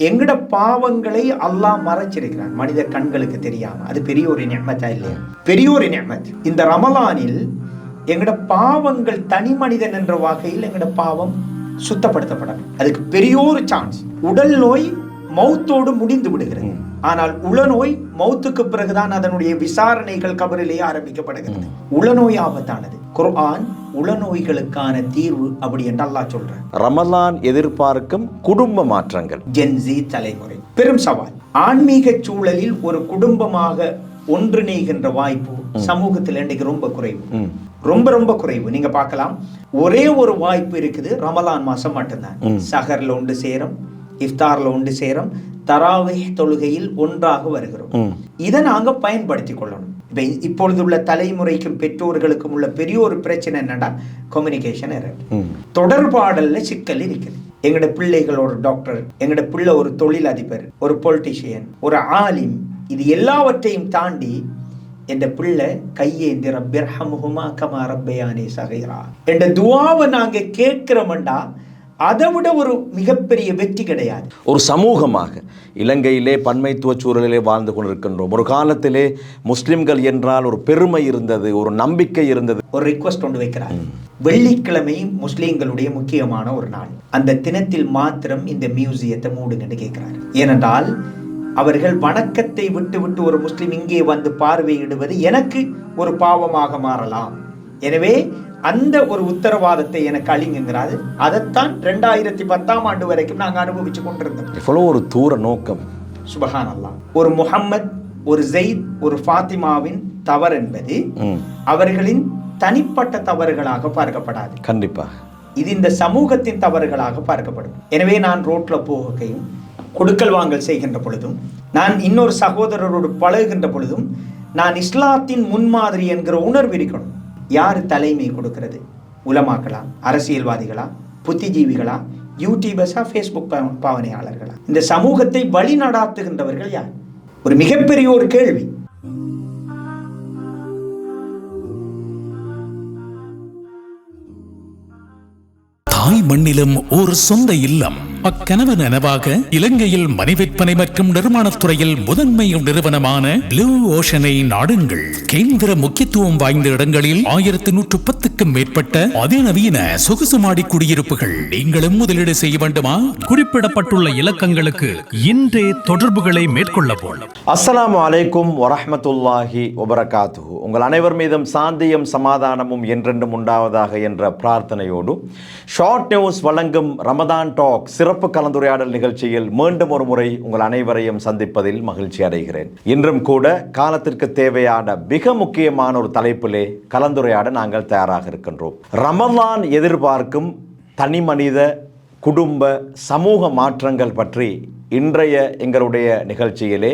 எங்கட பாவங்களை அல்லாஹ் மறைச்சிருக்கிறான் மனித கண்களுக்கு தெரியாம. அது பெரிய ஒரு நிஅமத்தா இல்லையா? பெரிய ஒரு நிஅமத். இந்த ரமலானில் எங்கட பாவங்கள் தனி மனிதன் என்ற வகையில் எங்கட பாவம் சுத்தப்படுத்தப்படும். அதுக்கு பெரிய ஒரு சான்ஸ். உடல் நோய் மௌத்தோடு முடிந்து விடுகிறது. ஆனால் உளநோய் மௌத்துக்கு பிறகுதான் அதனுடைய விசாரணைகள் கபரிலேயே ஆரம்பிக்கப்படுகிறது. உளநோய் ஆபத்தானது. குர்ஆன் உளநோய்களுக்கான தீர்வு அப்படி என்று அல்லாஹ் சொல்றான். ரமலான் எதிர்பார்க்கும் குடும்ப மாற்றங்கள். ஜென்சி தலைமுறை பெரும் சவால். ஆன்மீக சூழலில் ஒரு குடும்பமாக ஒன்றிணைகின்ற வாய்ப்பு சமூகத்தில் இன்றைக்கு ரொம்ப குறைவு. ரொம்ப குறைவு. நீங்க பார்க்கலாம், ஒரே ஒரு வாய்ப்பு இருக்குது, ரமலான் மாசம் மட்டும்தான். சஹர்ல ஒன்று சேரும், இஃப்தார்ல ஒன்று சேரும், தராவீஹ் தொழுகையில் ஒன்றாக வருகிறோம். இதை நாங்க பயன்படுத்தி கொள்ளணும். இப்பொழுது உள்ள தலைமுறைக்கும் பெற்றோர்களுக்கும் உள்ள பெரிய ஒரு பிரச்சனை என்னன்னா கம்யூனிகேஷன் எரர். தொடர்பாடல்ல சிக்கல் இருக்குது. எங்கட பிள்ளைகள் ஒரு டாக்டர், எங்கட பிள்ளை ஒரு தொழில் அதிபர், ஒரு பொலிட்டிஷியன், ஒரு ஆலிம், இது எல்லாவற்றையும் தாண்டி என்ற பிள்ளை கையேந்தி ரப்பிர்ஹம்ஹுமா கமா ரப்பயானி ஸகீரா என்ற துஆவை நாங்க கேட்கிறோம்டா அதை விட ஒரு மிகப்பெரிய வெற்றி கிடையாது. ஒரு சமூகமாக இலங்கையிலே பன்மைத்துவ சூழலிலே வாழ்ந்து கொண்டிருக்கின்றோம். ஒரு காலத்திலே முஸ்லிம்கள் என்றால் ஒரு பெருமை இருந்தது, ஒரு நம்பிக்கை இருந்தது. ஒரு ரிக்வெஸ்ட் கொண்டு வைக்கிறார். வெள்ளிக்கிழமை முஸ்லிம்களுடைய முக்கியமான ஒரு நாள். அந்த தினத்தில் மாத்திரம் இந்த மியூசியத்தை மூடுங்கன்னு கேட்கிறார். ஏனென்றால் அவர்கள் வணக்கத்தை விட்டு ஒரு முஸ்லிம் இங்கே வந்து பார்வையிடுவது எனக்கு ஒரு பாவமாக மாறலாம். எனவே அந்த ஒரு உத்தரவாதத்தை எனக்கு அழிங்குங்கிறாரு. அதைத்தான் 2010 வரைக்கும் நாங்கள் அனுபவிச்சு கொண்டிருந்தோம். எவ்வளோ ஒரு தூர நோக்கம். சுபஹான் அல்லாஹ். ஒரு முஹம்மத், ஒரு ஜெயித், ஒரு ஃபாத்திமாவின் தவறு என்பது அவர்களின் தனிப்பட்ட தவறுகளாக பார்க்கப்படாது. கண்டிப்பாக இது இந்த சமூகத்தின் தவறுகளாக பார்க்கப்படும். எனவே நான் ரோட்ல போகையும் கொடுக்கல் வாங்கல் செய்கின்ற பொழுதும், நான் இன்னொரு சகோதரரோடு பழகுகின்ற பொழுதும், நான் இஸ்லாத்தின் முன்மாதிரி என்கிற உணர்வு இருக்கணும். யார் தலைமை கொடுக்கிறது? உலமாக்களா, அரசியல்வாதிகளா, புத்திஜீவிகளா, யூடியூபர்ஸா, ஃபேஸ்புக் பாவனையாளர்களா? இந்த சமூகத்தை வழி நடாத்துகின்றவர்கள் யார்? ஒரு மிகப்பெரிய ஒரு கேள்வி. தாய் மண்ணிலும் ஒரு சொந்த இல்லம். அக்கனவு நனவாக இலங்கையில் மனை விற்பனை மற்றும் நிர்மாணத் துறையில் முதன்மை நிறுவனமான ப்ளூ ஓஷனை நாடுங்கள். கேந்திர முக்கியத்துவம் வாய்ந்த இடங்களில் 1110க்கும் மேற்பட்ட அதிநவீன சொகுசு மாடி குடியிருப்புகள். நீங்களும் முதலீடு செய்ய வேண்டுமா? குறிப்பிடப்பட்டுள்ள இலக்கங்களுக்கு இன்றே தொடர்புகளை மேற்கொள்ளவும். அஸ்ஸலாமு அலைக்கும் வரஹ்மத்துல்லாஹி வபரகாத்துஹு. உங்கள் அனைவர் மீதும் சாந்தியும் சமாதானமும் என்றென்றும் உண்டாவதாக என்ற பிரார்த்தனையோடு ஷார்ட் நியூஸ் வழங்கும் ரமதான் டாக் சிறப்பு கலந்துரையாடல் நிகழ்ச்சியில் மீண்டும் ஒரு முறை உங்கள் அனைவரையும் சந்திப்பதில் மகிழ்ச்சி அடைகிறேன். இன்றும் கூட காலத்திற்கு தேவையான மிக முக்கியமான ஒரு தலைப்பிலே கலந்துரையாட நாங்கள் தயாராக இருக்கின்றோம். ரமலான் எதிர்பார்க்கும் தனி மனித, குடும்ப, சமூக மாற்றங்கள் பற்றி இன்றைய எங்களுடைய நிகழ்ச்சியிலே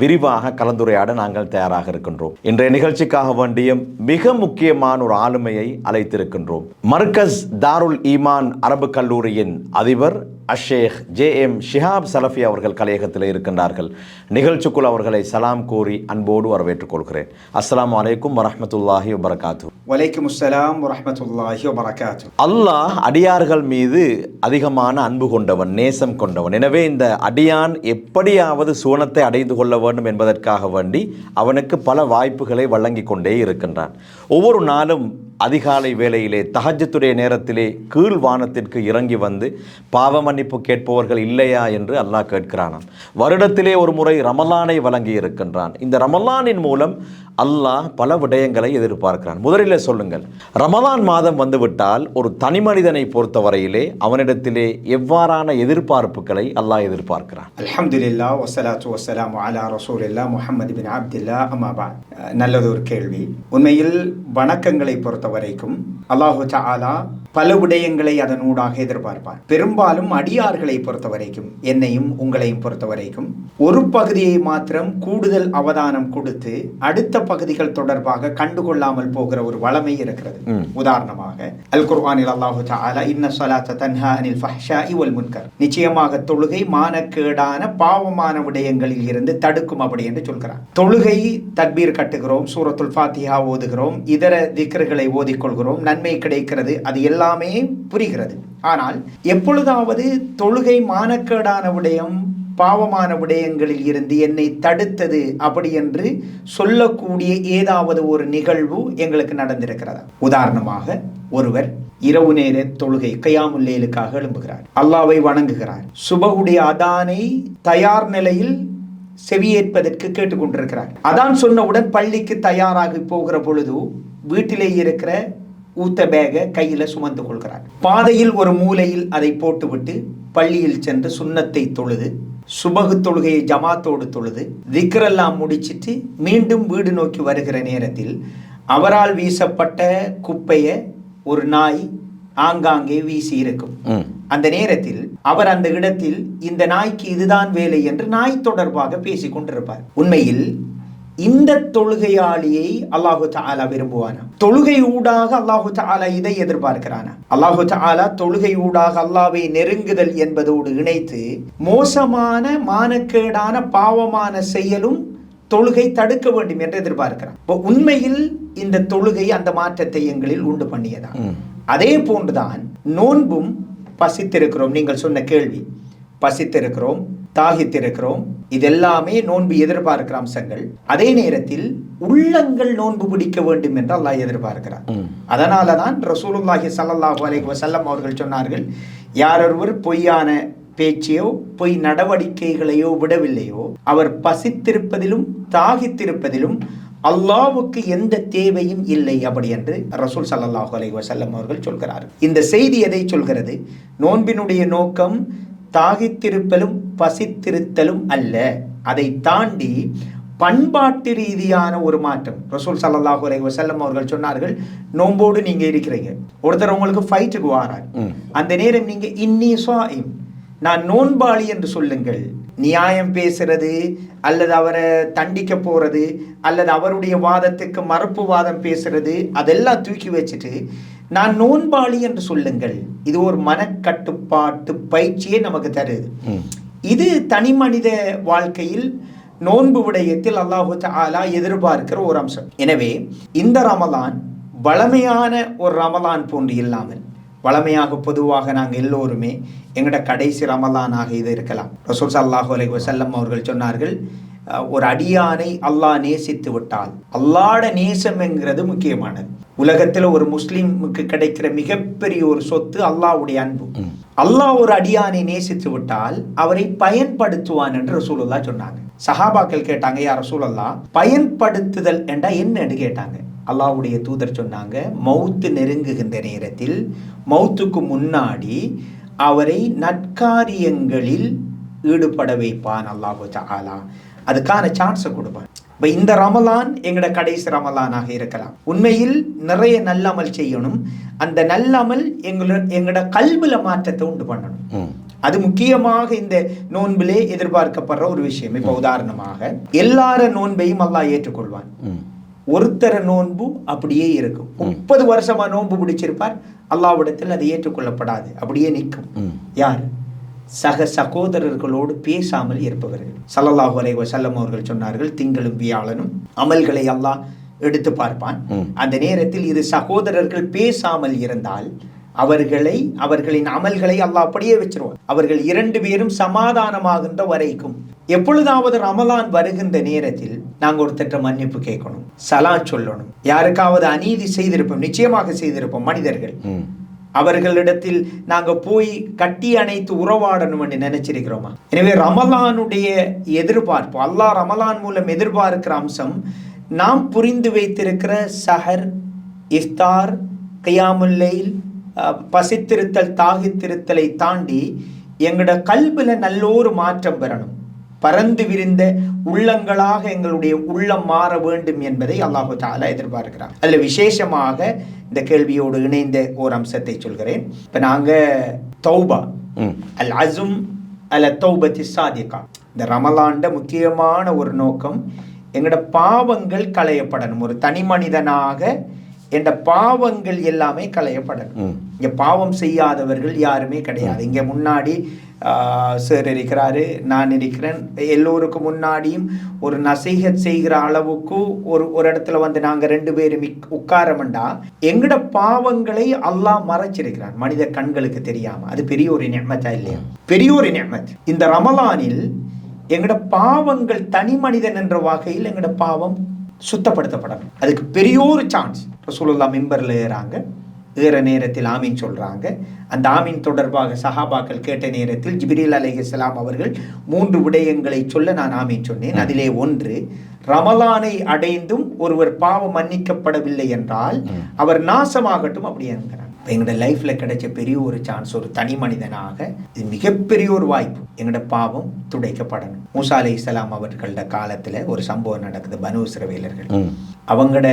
விரிவாக கலந்துரையாட நாங்கள் தயாராக இருக்கின்றோம். இன்றைய நிகழ்ச்சிக்காக வேண்டிய மிக முக்கியமான ஒரு ஆளுமையை அழைத்திருக்கின்றோம். மர்கஸ் தாருல் ஈமான் அரபு கல்லூரியின் அதிபர் அஷேக் JM ஷிஹாப் சலஃபி அவர்கள் கலையகத்தில் இருக்கின்றார்கள். நிகழ்ச்சிக்குள் அவர்களை சலாம் கூறி அன்போடு வரவேற்றுக் கொள்கிறேன். அஸ்ஸலாமு அலைக்கும் வரஹ்மத்துல்லாஹி வபரகாத்துஹு. வலைக்கும் அஸ்ஸலாம் வரஹ்மத்துல்லாஹி வபரகாத்துஹு. அல்லாஹ் அடியார்கள் மீது அதிகமான அன்பு கொண்டவன், நேசம் கொண்டவன். எனவே இந்த அடியான் எப்படியாவது சுவனத்தை அடைந்து கொள்ள வேண்டும் என்பதற்காக வேண்டி அவனுக்கு பல வாய்ப்புகளை வழங்கி கொண்டே இருக்கின்றான். ஒவ்வொரு நாளும் அதிகாலை வேளையிலே தஹஜ்ஜுடைய நேரத்திலே கீழ் வானத்திற்கு இறங்கி வந்து பாவ மன்னிப்பு கேட்பவர்கள் இல்லையா என்று அல்லாஹ் கேட்கிறானாம். வருடத்திலே ஒரு முறை ரமலானை வழங்கி இருக்கின்றான். இந்த ரமலானின் மூலம் அல்லாஹ் பல விடயங்களை எதிர்பார்க்கிறான். முதலில் சொல்லுங்கள், ரமலான் மாதம் வந்துவிட்டால் ஒரு தனி மனிதனை பொறுத்தவரையிலே அவனிடத்திலே எவ்வாறான எதிர்பார்ப்புகளை அல்லாஹ் எதிர்பார்க்கிறான்? அல்ஹம்துலில்லாஹ் வஸ்ஸலாத்து வஸ்ஸலாமு அலா ரசூலில்லாஹ் முஹம்மது பின் அப்துல்லாஹ் அம்மா பஅத். நல்லது ஒரு கேள்வி. உண்மையில் வணக்கங்களை பொறுத்த வரைக்கும் அல்லாஹு தஆலா பல விடயங்களை அதனூடாக எதிர்பார்ப்பார். பெரும்பாலும் அடியார்களை பொறுத்த வரைக்கும், என்னையும் உங்களையும் பொறுத்த வரைக்கும், ஒரு பகுதியை மாத்திரம் கூடுதல் அவதானம் கொடுத்து அடுத்த பகுதிகள் தொடர்பாக கண்டுகொள்ளாமல் போகிற ஒரு வளமை இருக்கிறது. உதாரணமாக அல் குர்ஆனில் அல்லாஹு தஆலா இன்ன ஸலாத்த தன்ஹா அனில் ஃபஹ்ஷாஇ வல் முன்கர், நிச்சயமாக தொழுகை மானக்கேடான பாவமான விடயங்களில் இருந்து தடுக்கும் அப்படி என்று சொல்கிறார். தொழுகை தக்பீர் கட்டுகிறோம், சூரத்துல் ஃபாத்திஹா ஓதுகிறோம், இதர திக்ருகளை ஓதிக்கொள்கிறோம், நன்மை கிடைக்கிறது, அது எல்லாமே புரிகிறது. ஆனால் எப்பொழுதாவது தொழுகை மானக்கேடான விடயம், பாவமான விடயங்களில் இருந்து என்னை தடுத்தது அப்படி என்று சொல்லக்கூடிய ஏதாவது ஒரு நிகழ்வு எங்களுக்கு நடந்திருக்கிறதா? உதாரணமாக, ஒருவர் இரவு நேர தொழுகை கியாமுல் லைலுக்காக எழும்புகிறார், அல்லாஹ்வை வணங்குகிறார், சுபஹுடைய அதானை தயார் நிலையில் செவியேற்பதற்கு கேட்டுக்கொண்டிருக்கிறார். அதான் சொன்னவுடன் பள்ளிக்கு தயாராகி போகிற பொழுது வீட்டிலே இருக்கிற ஊத்த பேக கையில சுமந்து கொள்கிறார். பாதையில் ஒரு மூலையில் அதை போட்டுவிட்டு பள்ளியில் சென்று சுன்னத்தை தொழுது, சுபகு தொழுகையை ஜமாத்தோடு தொழுது, திக்ரெல்லாம் முடிச்சிட்டு மீண்டும் வீடு நோக்கி வருகிற நேரத்தில் அவரால் வீசப்பட்ட குப்பையை ஒரு நாய் ஆங்காங்கே வீசி இருக்கும். அந்த நேரத்தில் அவர் அந்த இடத்தில் இந்த நாய்க்கு இதுதான் வேலை என்று நாய் தொடர்பாக பேசிக் கொண்டிருப்பார். உண்மையில் இந்த தொழுகையாளியை அல்லாஹு தஆலா விரும்புவானா? தொழுகை ஊடாக அல்லாஹு தஆலா இதை எதிர்பார்க்கிறானா? அல்லாஹு தஆலா தொழுகை ஊடாக அல்லாஹ்வை நெருங்குதல் என்பதோடு இணைத்து மோசமான மானக்கேடான பாவமான செயலும் தொழுகை தடுக்க வேண்டும் என்று எதிர்பார்க்கிறான். உண்மையில் இந்த தொழுகை அந்த மாற்றத்தை எங்களில் உண்டு பண்ணியதான். அதே போன்றுதான் நோன்பும். பசித்திருக்கிறோம், நீங்கள் சொன்ன கேள்வி, பசித்திருக்கிறோம், தாகித்திருக்கிறோம், இதெல்லாமே நோன்பு எதிர்பார்க்கிற அம்சங்கள். அதே நேரத்தில் உள்ளங்கள் நோன்பு பிடிக்க வேண்டும் என்று அல்லாஹ் எதிர்பார்க்கிறார். அதனாலதான் ரசூலுல்லாஹி ஸல்லல்லாஹு அலைஹி வஸல்லம் அவர்கள் சொன்னார்கள், யாரொருவர் பொய்யான பேச்சையோ பொய் நடவடிக்கைகளையோ விடவில்லையோ அவர் பசித்திருப்பதிலும் தாகித்திருப்பதிலும் அல்லாஹ்வுக்கு எந்த தேவையும் இல்லை அப்படி என்று ரசூல் ஸல்லல்லாஹு அலைஹி வஸல்லம் அவர்கள் சொல்கிறார்கள். இந்த செய்தி எதை சொல்கிறது? நோன்பினுடைய நோக்கம் தாகித்திருப்பலும் பசித்திருத்தலும் அல்ல, அதை தாண்டி பண்பாட்டு ரீதியான ஒரு மாற்றம். ரசூல் ஸல்லல்லாஹு அலைஹி வஸல்லம் அவர்கள் சொன்னார்கள், நோம்போடு நீங்க இருக்கிறீங்க, ஒருத்தர் உங்களுக்கு ஃபைட்டுக்கு வாரார், அந்த நேரம் நீங்க இன்னி ஸாயிம், நான் நோன்பாளி என்று சொல்லுங்கள். நியாயம் பேசுறது அல்லது அவரை தண்டிக்க போறது அல்லது அவருடைய வாதத்துக்கு மறுப்பு வாதம் பேசுறது அதெல்லாம் தூக்கி வச்சுட்டு நான் நோன்பாளி என்று சொல்லுங்கள். இது ஒரு மனக்கட்டுப்பாட்டு பயிற்சியை நமக்கு தருது. இது தனி மனித வாழ்க்கையில் நோன்பு விடயத்தில் அல்லாஹு தஆலா எதிர்பார்க்கிற ஒரு அம்சம். எனவே இந்த ரமலான் வளமையான ஒரு ரமலான் போன்று இல்லாமல், வளமையாக பொதுவாக நாங்கள் எல்லோருமே எங்களோட கடைசி ரமலானாக இது இருக்கலாம். ரசூல் ஸல்லல்லாஹு அலைஹி வஸல்லம் அவர்கள் சொன்னார்கள், ஒரு அடியானை அல்லாஹ் நேசித்து விட்டால், அல்லாஹ்ட நேசம் என்கிறது முக்கியமானது. உலகத்தில் ஒரு முஸ்லிமுக்கு கிடைக்கிற மிகப்பெரிய ஒரு சொத்து அல்லாஹ்வுடைய அன்பு. அல்லாஹ் ஒரு அடியானை நேசித்து விட்டால் அவரை பயன்படுத்துவான் என்று ரசூலுல்லாஹ் சொன்னாங்க. சஹாபாக்கள் கேட்டாங்க, யா ரசூலல்லாஹ், பயன்படுத்துதல் என்றா என்னன்னு கேட்டாங்க. அல்லாஹ்வுடைய தூதர் சொன்னாங்க, மௌத்து நெருங்குகின்ற நேரத்தில் மௌத்துக்கு முன்னாடி அவரை நற்காரியங்களில் ஈடுபட வைப்பான் அல்லாஹு தஆலா, அதுக்கான சான்ஸை கொடுப்பான். இப்போ இந்த ரமலான் எங்களோட கடைசி ரமலானாக இருக்கலாம். உண்மையில் நிறைய நல்லமல் செய்யணும். அந்த நல்லமல் எங்களோட கல்வில மாற்றத்தை உண்டு பண்ணணும். அது முக்கியமாக இந்த நோன்பிலே எதிர்பார்க்கப்படுற ஒரு விஷயம். இப்போ உதாரணமாக எல்லார நோன்பையும் அல்லாஹ் ஏற்றுக்கொள்வான். ஒருத்தர நோன்பு அப்படியே இருக்கும். 30 வருஷமா நோன்பு பிடிச்சிருப்பார், அல்லாஹ்விடத்தில் அது ஏற்றுக்கொள்ளப்படாது, அப்படியே நிற்கும். யார்? சக சகோதரர்களோடு பேசாமல் இருப்பவர்கள். ஸல்லல்லாஹு அலைஹி வஸல்லம் அவர்கள் சொன்னார்கள், திங்களும் வியாழனும் அமல்களை அல்லாஹ் எடுத்து பார்ப்பான். அந்த நேரத்தில் இது சகோதரர்கள் பேசாமல் இருந்தால் அவர்களின் அமல்களை அல்லாஹ் அப்படியே வச்சிருவார். அவர்கள் 2 பேரும் சமாதானமாகின்ற வரைக்கும். எப்பொழுதாவது ரமலான் வருகின்ற நேரத்தில் நாங்கள் ஒருத்தட்ட மன்னிப்பு கேட்கணும், சலாம் சொல்லணும். யாருக்காவது அநீதி செய்திருப்போம், நிச்சயமாக செய்திருப்போம் மனிதர்கள். அவர்களிடத்தில் நாங்க போய் கட்டி அணைத்து உறவாடணும் என்று நினைச்சிருக்கிறோமா? எனவே ரமலானுடைய எதிர்பார்ப்பு, அல்லாஹ் ரமலான் மூலம் எதிர்பார்க்கிற அம்சம், நாம் புரிந்து வைத்திருக்கிற சஹர், இஃப்தார், கியாமுல் லைல், பசித்திருத்தல், தாகித்திருத்தலை தாண்டி எங்களோட கல்வில நல்லோரு மாற்றம் பெறணும். பறந்து விரிந்த உள்ளங்களாக எங்களுடைய உள்ளம் மாற வேண்டும் என்பதை அல்லாஹு தஆலா எதிர்பார்க்கிறார். அதில் விசேஷமாக இந்த கேள்வியோடு இணைந்த ஒரு அம்சத்தை சொல்கிறேன். இப்போ நாங்கள் தௌபா அல் அஸும் அல தௌபத்தி சாதிகா, இந்த ரமலான்ட முக்கியமான ஒரு நோக்கம் எங்களோட பாவங்கள் களையப்படணும். ஒரு தனி மனிதனாக என்ற பாவங்கள் எல்லாமே களையப்படணும். இங்கே பாவம் செய்யாதவர்கள் யாருமே கிடையாது. இங்கே முன்னாடி சார் இருக்கிறாரு, நான் இருக்கிறேன். எல்லோருக்கும் முன்னாடியும் ஒரு நசீஹத் செய்கிற அளவுக்கு ஒரு இடத்துல வந்து நாங்கள் 2 பேரும் உட்காரமெண்டா எங்கட பாவங்களை அல்லாஹ் மறைச்சிருக்கிறான் மனித கண்களுக்கு தெரியாம. அது பெரிய ஒரு நிஅமத்தா இல்லையா? பெரிய ஒரு நிஅமத். இந்த ரமலானில் எங்கட பாவங்கள் தனி மனிதன் என்ற வகையில் எங்கட பாவம் சுத்தப்படுத்தப்படணும். அதுக்கு பெரிய ஒரு சான்ஸ். ரசூலுல்லாஹ் மிம்பர்ல ஏற நேரத்தில் ஆமீன் சொல்றாங்க. அந்த ஆமீன் தொடர்பாக சஹாபாக்கள் கேட்ட நேரத்தில் ஜிப்ரீல் அலைஹிஸ்ஸலாம் அவர்கள் 3 விடயங்களை சொல்ல நான் ஆமீன் சொன்னேன். அதிலே ஒன்று, ரமலானை அடைந்தும் ஒருவர் பாவம் மன்னிக்கப்படவில்லை என்றால் அவர் நாசமாகட்டும் அப்படி என்கிறார். எங்களோட லைஃப்ல கிடைச்ச பெரிய ஒரு சான்ஸ், ஒரு தனி மனிதனாக இது மிகப்பெரிய ஒரு வாய்ப்பு. எங்களோட பாவம் துடைக்கப்படணும். மூசா அலைஹிஸ்ஸலாம் அவர்களோட காலத்துல ஒரு சம்பவம் நடக்குது. பனு இஸ்ரவேலர்கள் அவங்களோட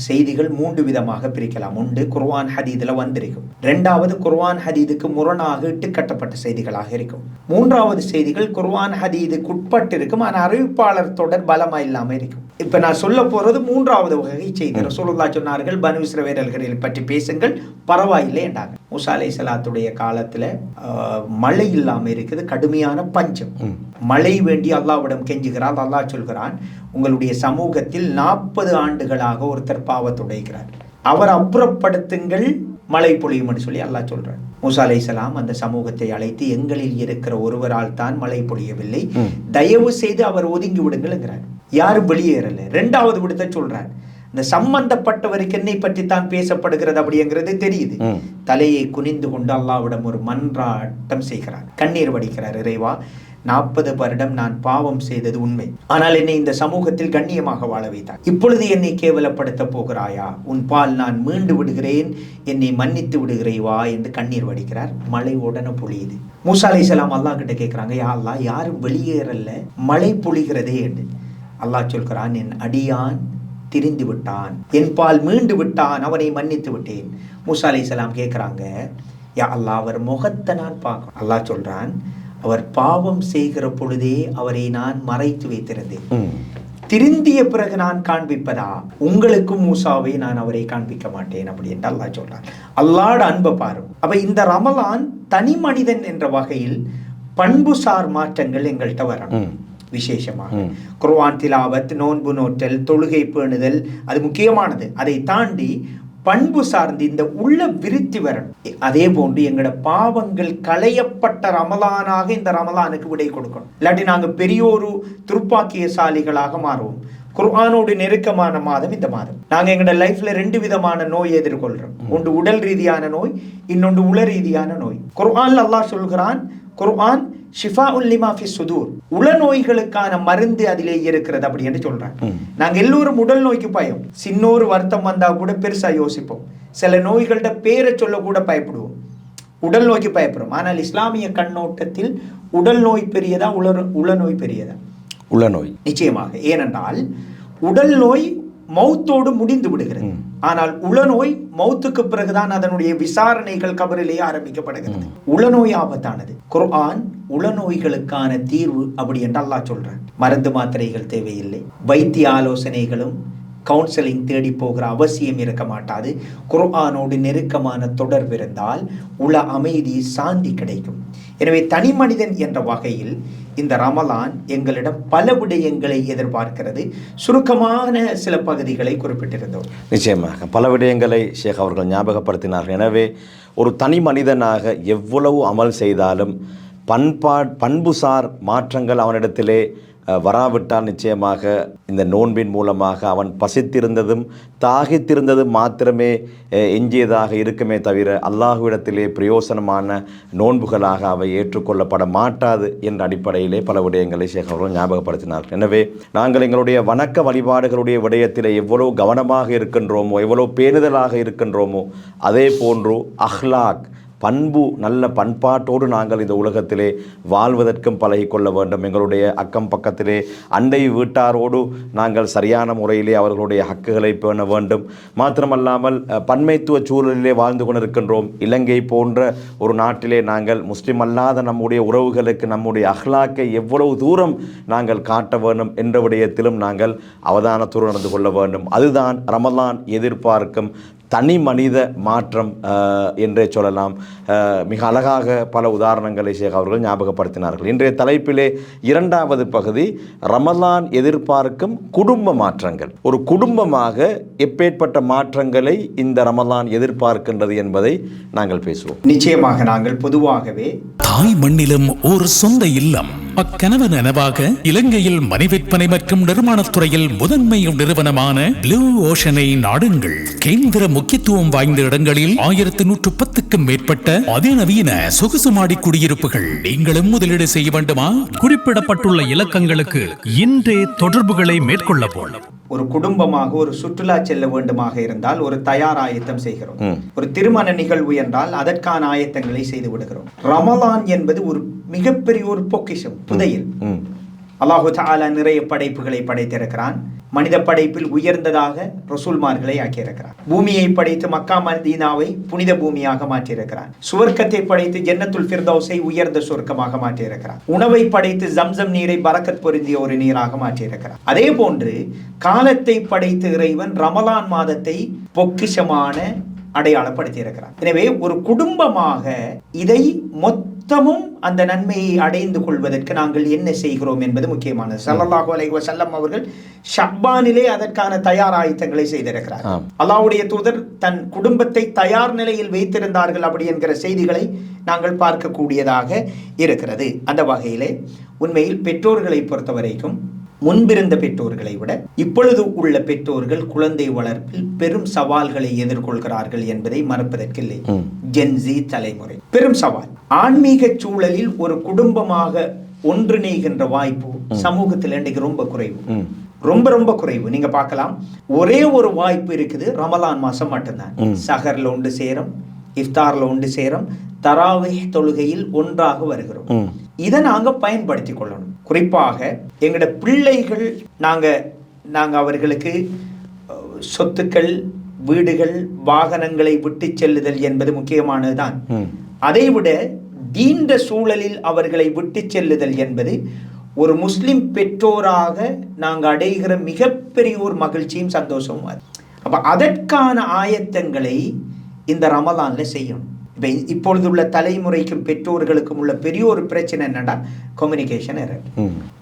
செய்திகள் 3 விதமாக பிரிக்கலாம். ஒன்று குர்ஆன் ஹதீதுல வந்திருக்கும். 2வது குர்ஆன் ஹதீதுக்கு முரணாக இட்டுக்கட்டப்பட்ட செய்திகளாக இருக்கும். 3வது செய்திகள் குர்ஆன் ஹதீதுக்கு உட்பட்டு இருக்கும், ஆனால் அறிவிப்பாளர் தொடர் பலமா இல்லாம இருக்கும். இப்ப நான் சொல்ல போறது 3வது வகை செய்தி. ரசூலுல்லாஹ் சொன்னார்கள், பனு இஸ்ரவேலர்களை பற்றி பேசுங்கள், பரவாயில்லை என்றாங்க. மூசா அலைஹிஸ்ஸலாத்துடைய காலத்துல மழை இல்லாம இருக்குது, கடுமையான பஞ்சம். மழை வேண்டி அல்லாஹ்விடம் கெஞ்சுகிறார். அல்லாஹ் சொல்கிறான், உங்களுடைய சமூகத்தில் 40 ஆண்டுகளாக ஒருத்தர் பாவத்துடைக்கிறார், அவர் அப்புறப்படுத்துங்கள், மழை பொழியும் என்று சொல்லி அல்லாஹ் சொல்றார். மூசா அலைஹிஸ்ஸலாம் அந்த சமூகத்தை அழைத்து, எங்களில் இருக்கிற ஒருவரால் தான் மழை பொழியவில்லை, தயவு செய்து அவர் ஒதுங்கி விடுங்கிறார். யாரும் வெளியேறல. 2வது விடுத்த சொல்றார், இந்த சம்பந்தப்பட்டவருக்கு என்னை பற்றி தான் பேசப்படுகிறது அப்படிங்கிறது தெரியுது. தலையை குனிந்து கொண்டு அல்லாஹ்விடம் ஒரு மன்றாட்டம் செய்கிறார், கண்ணீர் வடிக்கிறார். இறைவா, 40 வருடம் நான் பாவம் செய்தது உண்மை, ஆனால் என்னை இந்த சமூகத்தில் கண்ணியமாக வாழ வைத்தார். இப்பொழுது என்னை கேவலப்படுத்த போகிறாயா? உன் பால் நான் மீண்டு விடுகிறேன், என்னை மன்னித்து விடுகிறேவா என்று கண்ணீர் வடிக்கிறார். மழை உடனே பொழியுது. மூசா அலைஹிஸ்ஸலாம் அல்லாஹ் கிட்ட கேட்கிறாங்க, யா அல்லாஹ், யாரும் வெளியேறல, மழை பொழிகிறதே என்று. அல்லாஹ் சொல்கிறான், என் அடியான் திரிந்து விட்டான், என் பால் மீண்டு விட்டான், அவனை மன்னித்து விட்டேன். மூசா அலைஹிஸ்ஸலாம் கேட்கிறாங்க, யா அல்லாஹ், அவர் முகத்தை நான் பார்க்கணும். அல்லாஹ் சொல்றான், அவர் பாவம் செய்கிற பொழுதே அவரை நான் மறைத்து வைத்திருந்தேன், திருந்திய பிறகு நான் காண்பிப்பதா? உங்களுக்கும் மூசாவை நான் அவரை காண்பிக்க மாட்டேன் அப்படி என்று அல்லாஹ் சொல்றான். அல்லாஹ்ட அன்பை பாரும். அப்ப இந்த ரமலான் தனி மனிதன் என்ற வகையில் பண்புசார் மாற்றங்கள் எங்கள்கிட்ட வரணும். விசேஷமாக குர்ஆன் திலாவத், நோன்பு நோற்றல், தொழுகை பேணுதல், அது முக்கியமானது. அதை தாண்டி பண்பு சார்ந்து இந்த உள்ள விருத்தி வரணும். அதே போன்று எங்களோட பாவங்கள் களையப்பட்ட ரமலானாக இந்த ரமலானுக்கு விடை கொடுக்கணும். இல்லாட்டி நாங்க பெரியோரு துர்ப்பாக்கியசாலிகளாக மாறுவோம். குர்ஆனோடு நெருக்கமான மாதம் இந்த மாதம். நாங்க எங்களோட லைஃப்ல 2 விதமான நோய் எதிர்கொள்றோம். ஒன்று உடல் ரீதியான நோய், இன்னொன்று உள ரீதியான நோய். குர்ஆன்ல அல்லாஹ் சொல்கிறான், குர்ஆன் ஷிஃபாஉல் லிமா ஃபி சுதூர், உள நோய்களுக்கான மருந்து அதிலே இருக்கிறது அப்படி என்று சொல்றாங்க. நாங்க எல்லோரும் உடல் நோய்க்கு பயம். சின்னொரு வருத்தம் வந்தா கூட பெருசா யோசிப்போம். சில நோய்களோட பேரை சொல்ல கூட பயப்படுவோம். உடல் நோய்க்கு பயப்படுறோம். ஆனால் இஸ்லாமிய கண்ணோட்டத்தில் உடல் நோய் பெரியதா, உள நோய் பெரியதா? உள நோய் நிச்சயமாக. ஏனென்றால் உடல் நோய் மௌத்தோடு முடிந்து விடுகிறது. ஆனால் உளநோய் மௌத்துக்கு பிறகுதான் அதனுடைய விசாரணைகள் கபரிலேயே ஆரம்பிக்கப்படுகிறது. உளநோய் ஆபத்தானது. குர்ஆன் உளநோய்களுக்கான தீர்வு அப்படி என்று அல்லாஹ் சொல்றான். மருந்து மாத்திரைகள் தேவையில்லை, வைத்திய ஆலோசனைகளும் கவுன்சிலிங் தேடி போகிற அவசியம் இருக்க மாட்டாது. குர்ஆனோடு நெருக்கமான தொடர்பு இருந்தால் உள அமைதி, சாந்தி கிடைக்கும். எனவே தனி மனிதன் என்ற வகையில் இந்த ரமலான் எங்களிடம் பல விடயங்களை எதிர்பார்க்கிறது. சுருக்கமான சில பகுதிகளை குறிப்பிட்டிருந்தோம். நிச்சயமாக பல விடயங்களை ஷேக் அவர்கள் ஞாபகப்படுத்தினார்கள். எனவே ஒரு தனி மனிதனாக எவ்வளவு அமல் செய்தாலும் பண்புசார் மாற்றங்கள் அவனிடத்திலே வராவிட்டால் நிச்சயமாக இந்த நோன்பின் மூலமாக அவன் பசித்திருந்ததும் தாகித்திருந்ததும் மாத்திரமே எஞ்சியதாக இருக்குமே தவிர அல்லாஹ்விடத்திலே பிரயோசனமான நோன்புகளாக அவை ஏற்றுக்கொள்ளப்பட மாட்டாது என்ற அடிப்படையிலே பல விடயங்களை ஷேக் அவர்கள் ஞாபகப்படுத்தினார்கள். எனவே நாங்கள் எங்களுடைய வணக்க வழிபாடுகளுடைய விடயத்திலே எவ்வளோ கவனமாக இருக்கின்றோமோ, எவ்வளோ பேணுதலாக இருக்கின்றோமோ, அதே போன்று அஹ்லாக், பண்பு, நல்ல பண்பாட்டோடு நாங்கள் இந்த உலகத்திலே வாழ்வதற்கும் பழகிக்கொள்ள வேண்டும். எங்களுடைய அக்கம் பக்கத்திலே அண்டை வீட்டாரோடு நாங்கள் சரியான முறையிலே அவர்களுடைய ஹக்குகளை பேண வேண்டும். மாத்திரமல்லாமல் பன்மைத்துவ சூழலிலே வாழ்ந்து கொண்டிருக்கின்றோம். இலங்கை போன்ற ஒரு நாட்டிலே நாங்கள் முஸ்லிம் அல்லாத நம்முடைய உறவுகளுக்கு நம்முடைய அஹ்லாக்கை எவ்வளவு தூரம் நாங்கள் காட்ட வேண்டும் என்ற விடயத்திலும் நாங்கள் அவதானத்தோடு நடந்து கொள்ள வேண்டும். அதுதான் ரமலான் எதிர்பார்க்கும் தனி மனித மாற்றம் என்றே சொல்லலாம். மிக அழகாக பல உதாரணங்களை ஷேக் அவர்கள் ஞாபகப்படுத்தினார்கள். இன்றைய தலைப்பிலே 2வது பகுதி ரமலான் எதிர்பார்க்கும் குடும்ப மாற்றங்கள். ஒரு குடும்பமாக எப்பேற்பட்ட மாற்றங்களை இந்த ரமலான் எதிர்பார்க்கின்றது என்பதை நாங்கள் பேசுவோம். நிச்சயமாக நாங்கள் பொதுவாகவே தாய் மண்ணிலும் ஒரு சொந்த இல்லம் அக்கனவு நனவாக இலங்கையில் மனை விற்பனை மற்றும் நிர்மாணத்துறையில் முதன்மை நிறுவனமான ப்ளூ ஓஷனை நாடுங்கள். கேந்திர முக்கியத்துவம் வாய்ந்த இடங்களில் 1110க்கும் மேற்பட்ட அதிநவீன சொகுசு மாடி குடியிருப்புகள். நீங்களும் முதலீடு செய்ய வேண்டுமா? குறிப்பிடப்பட்டுள்ள இலக்கங்களுக்கு இன்றே தொடர்புகளை மேற்கொள்ளவும். ஒரு குடும்பமாக ஒரு சுற்றுலா செல்ல வேண்டுமாக இருந்தால் ஒரு தயார் ஆயத்தம் செய்கிறோம். ஒரு திருமண நிகழ்வு என்றால் அதற்கான ஆயத்தங்களை செய்து விடுகிறோம். ரமலான் என்பது ஒரு மிகப்பெரிய ஒரு பொக்கிஷம், புதையல். அல்லாஹு தஆலா நிறைய படைப்புகளை படைத்திருக்கிறான். மனித படைப்பில் உயர்ந்ததாக ரசூல்மார்களை ஆக்கியிருக்கிறான். பூமியை படைத்து மக்கா மதீனாவை புனித பூமியாக மாற்றியிருக்கிறான். சுவர்க்கத்தை படைத்து ஜன்னத்துல் ஃபிர்தௌஸை உயர்ந்த சுவர்க்கமாக மாற்றியிருக்கிறான். உணவை படைத்து ஜம்சம் நீரை பரக்கத் பொருந்திய ஒரு நீராக மாற்றியிருக்கிறான். அதே போன்று காலத்தை படைத்து இறைவன் ரமலான் மாதத்தை பொக்கிஷமான அடையாளப்படுத்தி இருக்கிறார். எனவே ஒரு குடும்பமாக இதை மொத்தமும் அந்த நன்மையை அடைந்து கொள்வதற்கு நாங்கள் என்ன செய்கிறோம் என்பது முக்கியமானது. ஸல்லல்லாஹு அலைஹி வஸல்லம் அவர்கள் ஷஅபானிலே அதற்கான தயார் ஆயத்தங்களை செய்திருக்கிறார். அல்லாஹ்வுடைய தூதர் தன் குடும்பத்தை தயார் நிலையில் வைத்திருந்தார்கள் அப்படி என்கிற செய்திகளை நாங்கள் பார்க்கக்கூடியதாக இருக்கிறது. அந்த வகையிலே உண்மையில் பெற்றோர்களை பொறுத்தவரைக்கும் முன்பிருந்த பெற்றோர்களை விட இப்பொழுது உள்ள பெற்றோர்கள் குழந்தை வளர்ப்பில் பெரும் சவால்களை எதிர்கொள்கிறார்கள் என்பதை மறப்பதற்கில்லை. ஜென்சி தலைமுறை பெரும் சவால். ஆன்மீக சூழலில் ஒரு குடும்பமாக ஒன்றிணைகின்ற வாய்ப்பு சமூகத்தில் இன்றைக்கு ரொம்ப குறைவு, ரொம்ப குறைவு. நீங்க பார்க்கலாம், ஒரே ஒரு வாய்ப்பு இருக்குது, ரமலான் மாசம் மட்டும்தான். சஹர்ல ஒன்று சேரும், இஃப்தார்ல ஒன்று சேரும், தராவீஹ் தொழுகையில் ஒன்றாக வருகிறோம். இதை நாங்க பயன்படுத்தி கொள்ளணும். குறிப்பாக எங்களோட பிள்ளைகள் நாங்க அவர்களுக்கு சொத்துக்கள், வீடுகள், வாகனங்களை விட்டு செல்லுதல் என்பது முக்கியமானதுதான். அதைவிட தீண்ட சூழலில் அவர்களை விட்டு செல்லுதல் என்பது ஒரு முஸ்லிம் பெற்றோராக நாங்கள் அடைகிற மிகப்பெரிய ஒரு மகிழ்ச்சியும் சந்தோஷமும் அது. அப்ப அதற்கான ஆயத்தங்களை இந்த ரமலான்ல செய்யணும். இப்பொழுது உள்ள தலைமுறைக்கும் பெற்றோர்களுக்கும் உள்ள பெரிய ஒரு பிரச்சனை என்னன்னா கம்யூனிகேஷன் எரர்,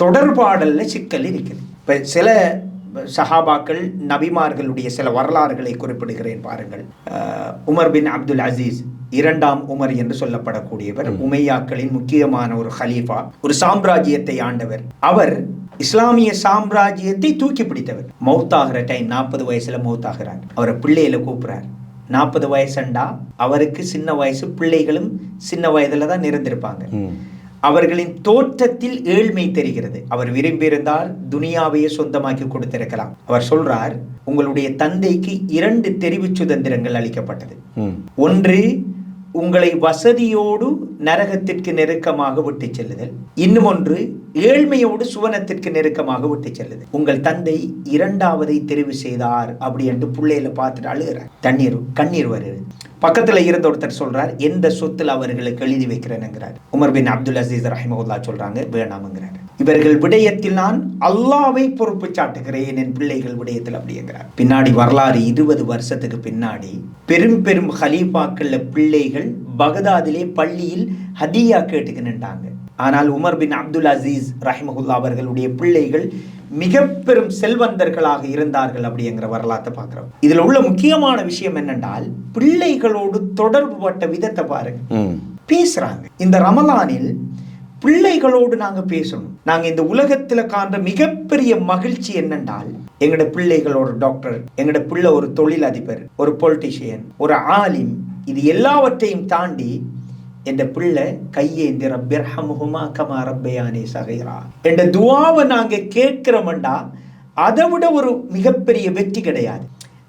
தொடர்பாடல்ல சிக்கல் இருக்குது. இப்ப சில சஹாபாக்கள் நபிமார்களுடைய சில வரலாறுகளை குறிப்பிடுகிறேன் பாருங்கள். உமர் பின் அப்துல் அசீஸ், இரண்டாம் உமர் என்று சொல்லப்படக்கூடியவர், உமையாக்களின் முக்கியமான ஒரு ஹலீஃபா, ஒரு சாம்ராஜ்யத்தை ஆண்டவர். அவர் இஸ்லாமிய சாம்ராஜ்யத்தை தூக்கி பிடித்தவர். மௌத்தாகிற டைம் 40 வயசுல மௌத்தாகிறார். அவரை பிள்ளையில கூப்பிடுறார். 40 வயசுண்டா அவருக்கு சின்ன வயசு, பிள்ளைகளும் சின்ன வயதுல தான் இருந்திருப்பாங்க. அவர்களின் தோற்றத்தில் ஏழ்மை தெரிகிறது. அவர் விரும்பியிருந்தால் துனியாவையே சொந்தமாக்கி கொடுத்திருக்கலாம். அவர் சொல்றார், உங்களுடைய தந்தைக்கு 2 தெரிவு சுதந்திரங்கள் அளிக்கப்பட்டது. ஒன்று, உங்களை வசதியோடு நரகத்திற்கு நெருக்கமாக விட்டு செல்லுதல். இன்னும் ஒன்று, ஏழ்மையோடு சுவனத்திற்கு நெருக்கமாக விட்டு செல்லுது. உங்கள் தந்தை 2வதை தெரிவு செய்தார் அப்படி என்று பிள்ளையில பார்த்துட்டு அழுகிறார். கண்ணீர் வருது. பக்கத்துல இருந்த ஒருத்தர் சொல்றார், எந்த சொத்துல அவர்களுக்கு எழுதி வைக்கிறேன்ங்கிறார். உமர் பின் அப்துல் அசீஸ் ரஹிமஹுல்லா சொல்றாங்க, வேணாம்ங்கிறார். இவர்கள் விடயத்தில் நான் அல்லாஹ்வை பொறுப்பு சாட்டுகிறேன், என் பிள்ளைகள் விடயத்தில் அப்படிங்கிறார். பின்னாடி வரலாறு 20 வருஷத்துக்கு பின்னாடி பெரும் ஹலீஃபாக்கள் பிள்ளைகள் பகதாதிலே பள்ளியில் ஹதியா கேட்டுக்கு நின்றாங்க. ஆனால் உமர் பின் அப்துல் அசீஸ் ரஹிமஹுல்லா அவர்களுடைய பிள்ளைகள் மிக பெரும் செல்வந்தர்களாக இருந்தார்கள் அப்படிங்கிற வரலாற்றை பார்க்கிறோம். இதுல உள்ள முக்கியமான விஷயம் என்னென்றால், பிள்ளைகளோடு தொடர்பு பட்ட விதத்தை பாருங்க. பேசுறாங்க. இந்த ரமலானில் பிள்ளைகளோடு நாங்க பேசணும். நாங்க இந்த உலகத்துல காண்ற மிகப்பெரிய மகிழ்ச்சி என்னென்றால், எங்கட பிள்ளைகளோட டாக்டர், எங்கட பிள்ளை ஒரு தொழில் அதிபர், ஒரு பொலிட்டிஷியன், ஒரு ஆலிம், இது எல்லாவற்றையும் தாண்டி என்ற பிள்ளை கையேந்தி ரப்பிர்ஹம்ஹுமா கமா ரப்பயானி சகீரா என்ற துஆவை நாங்க கேட்கிறோம்டா, அதை விட ஒரு மிகப்பெரிய வெற்றி கிடையாது.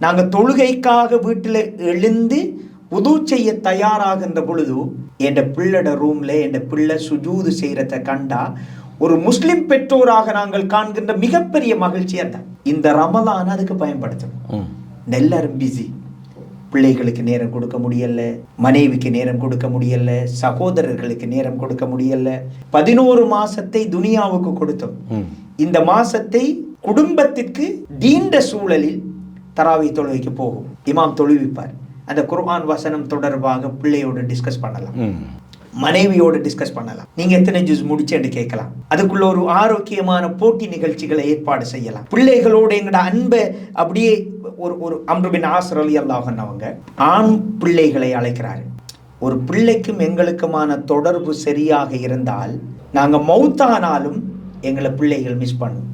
நாங்க தொழுகைக்காக வீட்டுல எழுந்து உது செய்ய தயாராகின்ற பொழுது என் பிள்ளோட ரூம்ல என் பிள்ளை சுஜூது செய்யறத கண்டா ஒரு முஸ்லிம் பெற்றோராக நாங்கள் காண்கின்ற மிகப்பெரிய மகிழ்ச்சியா தான். இந்த ரமலான் அதுக்கு பயன்படுத்தணும். எல்லாரும் பிஸி, பிள்ளைகளுக்கு நேரம் கொடுக்க முடியல, மனைவிக்கு நேரம் கொடுக்க முடியல, சகோதரர்களுக்கு நேரம் கொடுக்க முடியல. 11 மாசத்தை துனியாவுக்கு கொடுத்தோம். இந்த மாசத்தை குடும்பத்திற்கு தீண்ட சூழலில் தராவி தொழுகைக்கு போகும். இமாம் தொழுவிப்பார். அந்த குர்ஆன் வசனம் தொடர்பாக பிள்ளையோடு டிஸ்கஸ் பண்ணலாம், மனைவியோடு டிஸ்கஸ் பண்ணலாம். நீங்க எத்தனை ஜூஸ் முடிச்சேன்னு கேட்கலாம். அதுக்குள்ள ஒரு ஆரோக்கியமான போட்டி நிகழ்ச்சிகளை ஏற்பாடு செய்யலாம். பிள்ளைகளோடு எங்கட அன்பை அப்படியே ஒரு அம்ரு பின் ஆஸ் ரலியல்லாஹு அன்ஹு அவங்க ஆண் பிள்ளைகளை அழைக்கிறாரு. ஒரு பிள்ளைக்கும் எங்களுக்குமான தொடர்பு சரியாக இருந்தால் நாங்கள் மௌத்தானாலும் எங்களை பிள்ளைகள் மிஸ் பண்ணும்.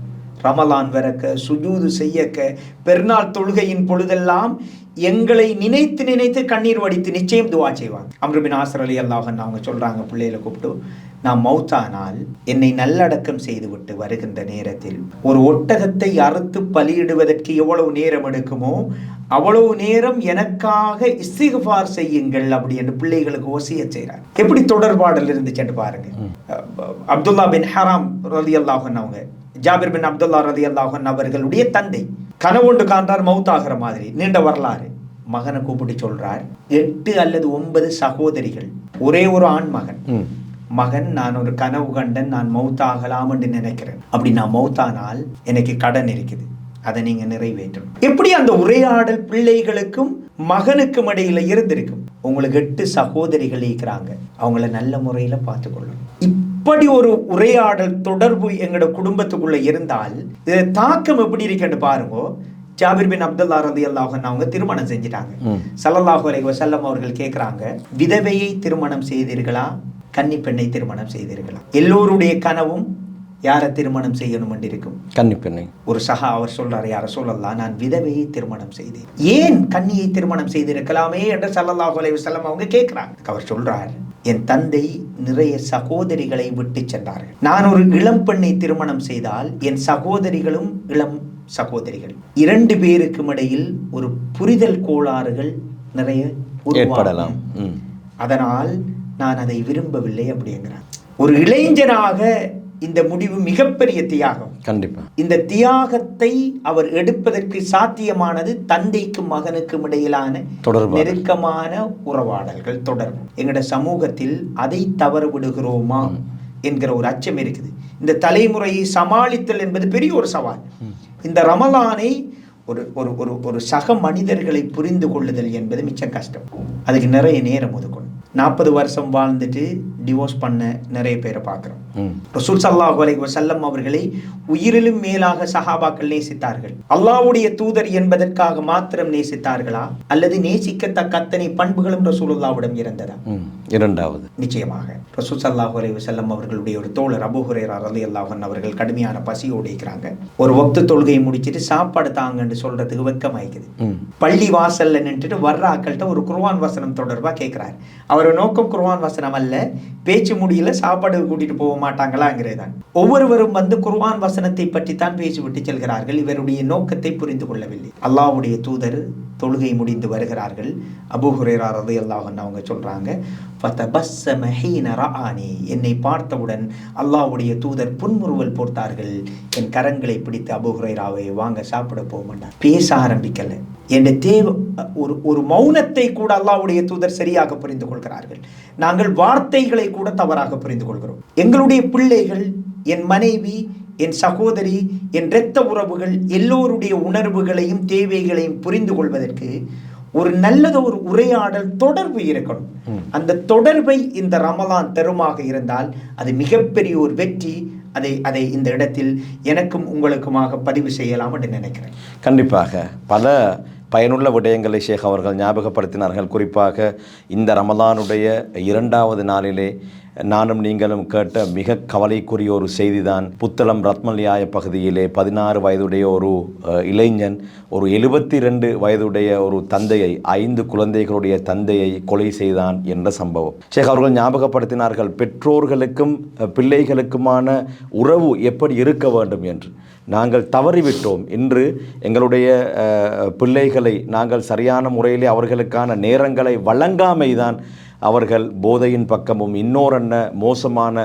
ரமலான் வரக்க, சுஜூது செய்யக்க, பெருநாள் தொழுகையின் பொழுதெல்லாம் எங்களை நினைத்து நினைத்து கண்ணீர் வடித்து நிச்சயம் துவா செய்வாங்க. அம்ரு பின் ஆஸ் ரலியல்லாஹு அன்ஹு அவங்க சொல்றாங்க, பிள்ளைகளை கூப்பிட்டு, நான் மௌத்தானால் என்னை நல்லடக்கம் செய்துவிட்டு வருகின்ற நேரத்தில் ஒரு ஒட்டகத்தை அறுத்து பலியிடுவதற்கு எவ்வளவு நேரம் எடுக்குமோ அவ்வளவு நேரம் எனக்காக இஸ்திக்ஃபார் செய்யுங்கள் அப்படி என்று பிள்ளைகளுக்கு வசியத் செய்றாங்க. எப்படி தொடர்பாடல் இருந்துச்சு பாருங்க. அப்துல்லா பின் ஹராம் ரலியல்லாஹு அன்ஹு அவங்க, ஜாபிர் பின் அப்துல்லா ரலியல்லாஹு அன்ஹு அவர்களுடைய தந்தை கனவுண்டு காண்றார், மௌத்தாகிற மாதிரி நீண்ட வரலாறு. மகனை கூப்பிட்டு சொல்றார், 8 அல்லது 9 சகோதரிகள், ஒரே ஒரு ஆண் மகன், நான் ஒரு கனவு கண்டன், நான் மௌத்தாகலாம் என்று நினைக்கிறேன். அப்படி நான் மௌத்தானால் எனக்கு கடன் இருக்குது, அதை நீங்க நிறைவேற்றணும். எப்படி அந்த உரையாடல் பிள்ளைகளுக்கும் மகனுக்கும் இடையில இருந்திருக்கும். உங்களுக்கு 8 சகோதரிகள் இருக்கிறாங்க, அவங்கள நல்ல முறையில பார்த்துக்கொள்ளணும். இப்படி ஒரு உரையாடல் தொடர்பு எங்களோட குடும்பத்துக்குள்ள இருந்தால் இதை தாக்கம் எப்படி இருக்குன்னு பாருங்க. ஜாபிர் பின் அப்துல்லா ரலியல்லாஹு அன்ஹு அவங்க திருமணம் செஞ்சிட்டாங்க. ஸல்லல்லாஹு அலைஹி வஸல்லம் அவர்கள் கேட்கிறாங்க, விதவையை திருமணம் செய்தீர்களா, கன்னி பெண்ணை திருமணம் செய்தீர்களா? எல்லோருடைய கனவும் யாரை திருமணம் செய்யணும் என்று இருக்கும், கன்னி பெண்ணை. ஒரு சஹா அவர் சொல்றாரு, யார சொல்லலாம், நான் விதவையை திருமணம் செய்தேன், ஏன் கன்னியை திருமணம் செய்திருக்கலாமே என்று ஸல்லல்லாஹு அலைஹி வஸல்லம் அவங்க கேட்கிறாங்க. அவர் சொல்றார், என் தந்தை நிறைய சகோதரிகளை விட்டு சென்றார்கள், நான் ஒரு இளம் பெண்ணை திருமணம் செய்தால் என் சகோதரிகளும் இளம் சகோதரிகள், 2 பேருக்கும் இடையில் ஒரு புரிதல் கோளாறுகள் நிறைய ஏற்படலாம், அதனால் நான் அதை விரும்பவில்லை அப்படிங்கிறார். ஒரு இளைஞனாக இந்த முடிவு மிகப்பெரிய தியாகம். கண்டிப்பா இந்த தியாகத்தை அவர் எடுப்பதற்கு சாத்தியமானது தந்தைக்கும் மகனுக்கும் இடையிலான நெருக்கமான உறவாடல்கள், தொடர்பு. எங்கட சமூகத்தில் அதை தவறு விடுகிறோமா என்கிற ஒரு அச்சம் இருக்குது. இந்த தலைமுறையை சமாளித்தல் என்பது பெரிய ஒரு சவால். இந்த ரமலானை ஒரு ஒரு ஒரு ஒரு சக மனிதர்களை புரிந்து கொள்ளுதல் என்பது மிச்சம் கஷ்டம். அதுக்கு நிறைய நேரம் ஒதுக்கணும். 40 வருஷம் வாழ்ந்துட்டு டிவோர்ஸ் பண்ண நிறைய பேரை பார்க்கிறோம். ரசூல் ஸல்லல்லாஹு அலைஹி வஸல்லம் அவர்களை உயிரிலும் மேலாக சஹாபாக்கள் நேசித்தார்கள். அல்லாஹ்வுடைய தூதர் என்பதற்காக மாத்திரம் நேசித்தார்களா, அல்லது நேசிக்கத்தக்க அத்தனை பண்புகளும் ரசூலுல்லாஹ்விடம் இருந்ததா? இரண்டாவது. நிச்சயமாக ரசூல் ஸல்லல்லாஹு அலைஹி வஸல்லம் அவர்களுடைய ஒரு தோழர் அபூ ஹுரைரா ரலியல்லாஹு அன்ஹு அவர்கள் கடுமையான பசியோடு இருக்கிறாங்க. ஒரு வக்து தொழுகையை முடிச்சிட்டு சாப்பாடு தாங்கன்னு சொல்றதுக்கு வெக்கமாய்க்குது. பள்ளி வாசல்ல நின்றுட்டு வர்ற ஆக்கள்கிட்ட ஒரு குர்ஆன் வசனம் தொடர்பா கேட்கிறார். அவர் நோக்கம் குர்ஆன் வசனம் அல்ல, பேச்சு முடியல சாப்பாடு கூட்டிட்டு போக மாட்டாங்களாங்கிறதான். ஒவ்வொருவரும் வந்து குர்ஆன் வசனத்தை பற்றி தான் பேசி விட்டு செல்கிறார்கள். இவருடைய நோக்கத்தை புரிந்து கொள்ளவில்லை. அல்லாஹ்வுடைய தூதர் தொழுகை முடிந்து வருகிறார்கள். அபூ ஹுரைரா ரலியல்லாஹு அன்ஹு அவங்க சொல்றாங்க, ஃபதபஸ்ஸம ஹீன ரஆனி, என்னை பார்த்தவுடன் அல்லாஹ்வுடைய தூதர் புன்முறுவல் போட்டார்கள். என் கரங்களை பிடித்து அபூ ஹுரைராவை வாங்க சாப்பிட போக மாட்டார், பேச ஆரம்பிக்கல. என்ற தேவை ஒரு மௌனத்தை கூட அல்லாஹ்வுடைய தூதர் சரியாக புரிந்து கொள்கிறார்கள். நாங்கள் வார்த்தைகளை கூட தவறாக புரிந்து கொள்கிறோம். எங்களுடைய பிள்ளைகள், என் மனைவி, என் சகோதரி, என் இரத்த உறவுகள் எல்லோருடைய உணர்வுகளையும் தேவைகளையும் புரிந்து கொள்வதற்கு ஒரு நல்லது ஒரு உரையாடல் தொடர்பு இருக்கணும். அந்த தொடர்பை இந்த ரமலான் தருமாக இருந்தால் அது மிகப்பெரிய ஒரு வெற்றி. அதை இந்த இடத்தில் எனக்கும் உங்களுக்குமாக பதிவு செய்யலாம் என்று நினைக்கிறேன். கண்டிப்பாக பல பயனுள்ள விடயங்களை ஷேக் அவர்கள் ஞாபகப்படுத்தினார்கள். குறிப்பாக இந்த ரமலானுடைய 2வது நாளிலே நானும் நீங்களும் கேட்ட மிக கவலைக்குரிய ஒரு செய்திதான், புத்தளம் ரத்மல்யாய பகுதியிலே 16 வயதுடைய ஒரு இளைஞன் ஒரு 72 வயதுடைய ஒரு தந்தையை, 5 குழந்தைகளுடைய தந்தையை கொலை செய்தான் என்ற சம்பவம். ஷேக் அவர்கள் ஞாபகப்படுத்தினார்கள், பெற்றோர்களுக்கும் பிள்ளைகளுக்குமான உறவு எப்படி இருக்க வேண்டும் என்று. நாங்கள் தவறிவிட்டோம். இன்று எங்களுடைய பிள்ளைகளை நாங்கள் சரியான முறையிலே அவர்களுக்கான நேரங்களை வழங்காமைதான் அவர்கள் போதையின் பக்கமும் இன்னொரென்ன மோசமான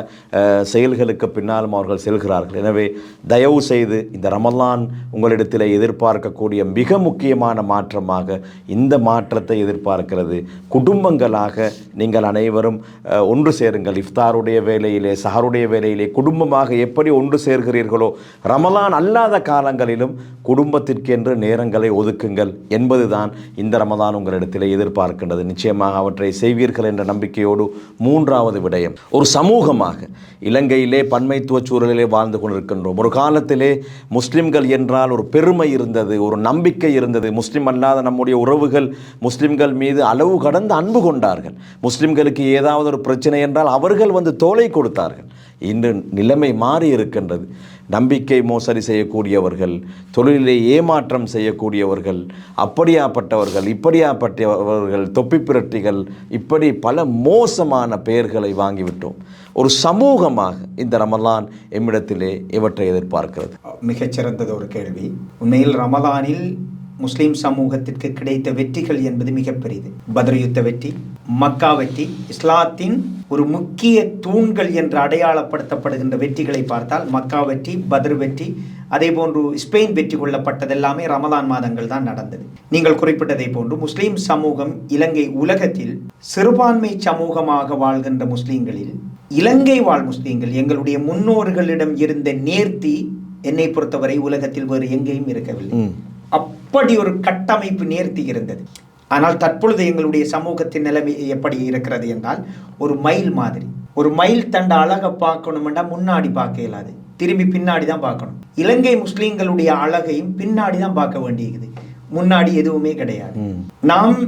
செயல்களுக்கு பின்னாலும் அவர்கள் செல்கிறார்கள். எனவே தயவு செய்து இந்த ரமலான் உங்களிடத்தில் எதிர்பார்க்கக்கூடிய மிக முக்கியமான மாற்றமாக இந்த மாற்றத்தை எதிர்பார்க்கிறது. குடும்பங்களாக நீங்கள் அனைவரும் ஒன்று சேருங்கள். இஃப்தாருடைய வேளையிலே, சஹருடைய வேளையிலே குடும்பமாக எப்படி ஒன்று சேர்கிறீர்களோ, ரமலான் அல்லாத காலங்களிலும் குடும்பத்திற்கென்று நேரங்களை ஒதுக்குங்கள் என்பதுதான் இந்த ரமலான் உங்களிடத்தில் எதிர்பார்க்கின்றது. நிச்சயமாக அவற்றை செய்வீர்கள் என்ற நம்பிக்கையோடு 3வது விடயம், ஒரு சமூகமாக இலங்கையிலே பன்மைத்துவ சூழலிலே வாழ்ந்து கொண்டிருக்கின்றோம். ஒரு காலத்திலே முஸ்லிம்கள் என்றால் ஒரு பெருமை இருந்தது, ஒரு நம்பிக்கை இருந்தது. முஸ்லிம் அல்லாத நம்முடைய உறவுகள் முஸ்லிம்கள் மீது அளவு கடந்து அன்பு கொண்டார்கள். முஸ்லிம்களுக்கு ஏதாவது ஒரு பிரச்சனை என்றால் அவர்கள் வந்து தோளை கொடுத்தார்கள். இன்று நிலைமை மாறி இருக்கின்றது. நம்பிக்கை மோசடி செய்யக்கூடியவர்கள், தொழிலை ஏமாற்றம் செய்யக்கூடியவர்கள், அப்படியாப்பட்டவர்கள், இப்படியாப்பட்டவர்கள், தொப்பி பிரட்டிகள், இப்படி பல மோசமான பெயர்களை வாங்கிவிட்டோம். ஒரு சமூகமாக இந்த ரமலான் எம்மிடத்திலே இவற்றை எதிர்பார்க்கிறது. மிகச்சிறந்தது ஒரு கேள்வி. உண்மையில் ரமலானில் முஸ்லிம் சமூகத்திற்கு கிடைத்த வெற்றிகள் என்பது மிகப்பெரியது. பத்ர் யுத்த வெற்றி, மக்கா வெற்றி, இஸ்லாத்தின் ஒரு முக்கிய தூண்கள் என்று அடையாளப்படுத்தப்படுகின்ற வெற்றிகளை பார்த்தால் மக்கா வெற்றி, பத்ர் வெற்றி, அதே போன்று ஸ்பெயின் வெற்றி கொள்ளப்பட்டதெல்லாமே ரமலான் மாதங்கள் தான் நடந்தது. நீங்கள் குறிப்பிட்டதை போன்று முஸ்லிம் சமூகம் இலங்கை உலகத்தில் சிறுபான்மை சமூகமாக வாழ்கின்ற முஸ்லீம்களில் இலங்கை வாழ் முஸ்லீம்கள் எங்களுடைய முன்னோர்களிடம் இருந்த நேர்த்தி என்னை பொறுத்தவரை உலகத்தில் வேறு எங்கேயும் இருக்கவில்லை. அப்படி ஒரு கட்டமைப்பு நேர்த்தி இருந்தது. ஆனால் தற்பொழுது எங்களுடைய சமூகத்தின் நிலைமை எப்படி இருக்கிறது என்றால், ஒரு மயில் மாதிரி. ஒரு மயில் தண்ட அழகை பார்க்கணும்னா முன்னாடி பார்க்க இயலாது, திரும்பி பின்னாடி தான் பார்க்கணும். இலங்கை முஸ்லீம்களுடைய அழகையும் பின்னாடி தான் பார்க்க வேண்டியது, முன்னாடி எதுவுமே கிடையாது. நாம்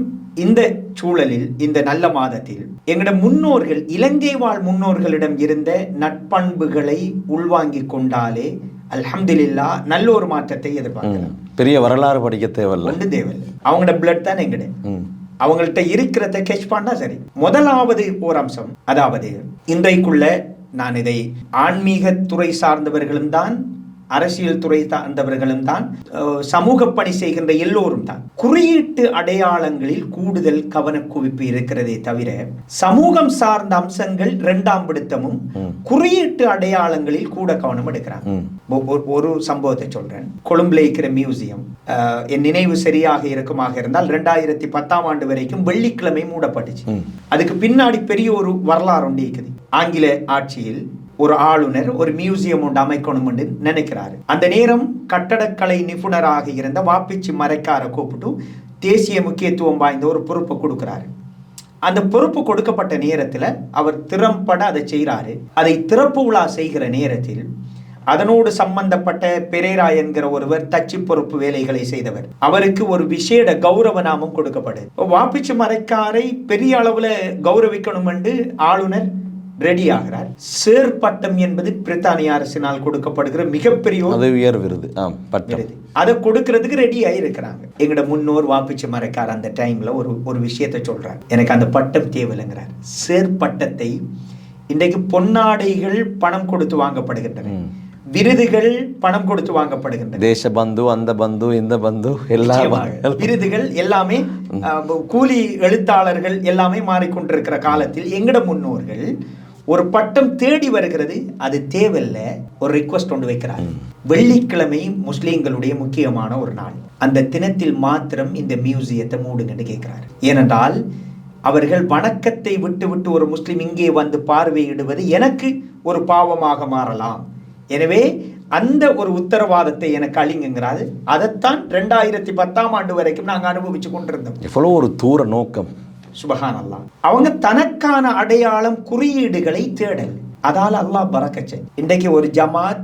இந்த சூழலில், இந்த நல்ல மாதத்தில் எங்களோட முன்னோர்கள், இலங்கை வாழ் முன்னோர்களிடம் இருந்த நட்பண்புகளை உள்வாங்கிக் கொண்டாலே அல்ஹம்துலில்லா நல்ல ஒரு மாற்றத்தை எதிர்பார்க்கலாம். பெரிய வரலாறு படிக்க தேவையில்லை, ஒன்று தேவையில்லை. அவங்களோட பிளட் தான் எங்கட, அவங்கள்ட்ட இருக்கிறத கேட்ச் பண்ணா சரி. முதலாவது ஒரு அம்சம், அதாவது இன்றைக்குள்ள நான் இதை ஆன்மீக துறை சார்ந்தவர்களும் தான், அரசியல் துறை சார்ந்தவர்களும் தான், சமூக பணி செய்கின்ற எல்லோரும் தான், குறியீட்டு அடையாளங்களில் கூடுதல் கவன குவிப்பு இருக்கிறதே தவிர சமூகம் சார்ந்த அம்சங்கள் இரண்டாம் பிடித்தமும் குறியீட்டு அடையாளங்களில் கூட கவனம் எடுக்கிறாங்க. ஒரு சம்பவத்தை சொல்றேன். கொழும்புல இருக்கிற மியூசியம், என் நினைவு சரியாக இருக்குமாக இருந்தால் 2010ஆம் ஆண்டு வரைக்கும் வெள்ளிக்கிழமை மூடப்பட்டுச்சு. அதுக்கு பின்னாடி பெரிய ஒரு வரலாறு ஒன்று இருக்குது. ஆங்கில ஆட்சியில் ஒரு ஆளுநர் ஒரு மியூசியம் ஒன்று அமைக்கணும் என்று நினைக்கிறாரு. அந்த நேரம் கட்டடக்கலை நிபுணராக இருந்த வாப்பிச்சி மரைக்கார கூப்பிட்டு தேசிய முக்கியத்துவம் வாய்ந்த ஒரு பொறுப்பை கொடுக்கிறாரு. அந்த பொறுப்பு கொடுக்கப்பட்ட நேரத்தில் அவர் திறம்பட அதை செய்கிறாரு. அதை திறப்பு விழா செய்கிற நேரத்தில் அதனோடு சம்பந்தப்பட்ட பெரேரா என்கிற ஒருவர் தச்சு பொறுப்பு வேலைகளை செய்தவர், அவருக்கு ஒரு விசேட கௌரவ நாமம் கொடுக்கப்படுது. வாப்பிச்சி மரைக்காரை பெரிய அளவுல கௌரவிக்கணும் என்று ஆளுநர் ரெடி ஆகிறார். சேர் பட்டம் என்பது பிரித்தானிய அரசினால் கொடுக்கப்படுகிற மிகப்பெரிய உயர் விருது. அதை கொடுக்கறதுக்கு ரெடி ஆயிருக்கிறாங்க. எங்கட முன்னோர் வாப்பிச்சு மறைக்கார் அந்த டைம்ல ஒரு விஷயத்தை சொல்றார், எனக்கு அந்த பட்டம் தேவையில்லைங்கிறார். சேர் பட்டத்தை இன்றைக்கு பொன்னாடைகள் பணம் கொடுத்து வாங்கப்படுகின்றன, விருதுகள் பணம் கொடுத்து வாங்கப்படுகின்றன. தேச பந்து, அந்த பந்து, இந்த பந்து, எல்லா விருதுகள் எல்லாமே கூலி எழுத்தாளர்கள் எல்லாமே மாறிக்கொண்டிருக்கிற காலத்தில் எங்கட முன்னோர்கள் ஒரு பட்டம் தேடி வருகிறது, அது தேவையில்லை, ஒரு ரிக்வெஸ்ட் கொண்டு வைக்கிறார். வெள்ளிக்கிழமை முஸ்லீம்களுடைய முக்கியமான ஒரு நாள், அந்த தினத்தில் மாத்திரம் இந்த மியூசியத்தை மூடுங்கன்னு கேட்கிறார். ஏனென்றால் அவர்கள் வணக்கத்தை விட்டு விட்டு ஒரு முஸ்லீம் இங்கே வந்து பார்வையிடுவது எனக்கு ஒரு பாவமாக மாறலாம், எனவே அந்த ஒரு உத்தரவாதத்தை எனக்கு அழிங்குங்கிறாரு. அதைத்தான் 2010ஆம் ஆண்டு வரைக்கும் நாங்கள் அனுபவிச்சு கொண்டிருந்தோம். எவ்வளவு ஒரு தூர நோக்கம். சுபஹான் அல்லாஹ். அவங்க தனக்கான அடையாளம் குறியீடுகளை தேடல், அதால அல்லாஹ் பரக்கச்சை. இன்றைக்கு ஒரு ஜமாத்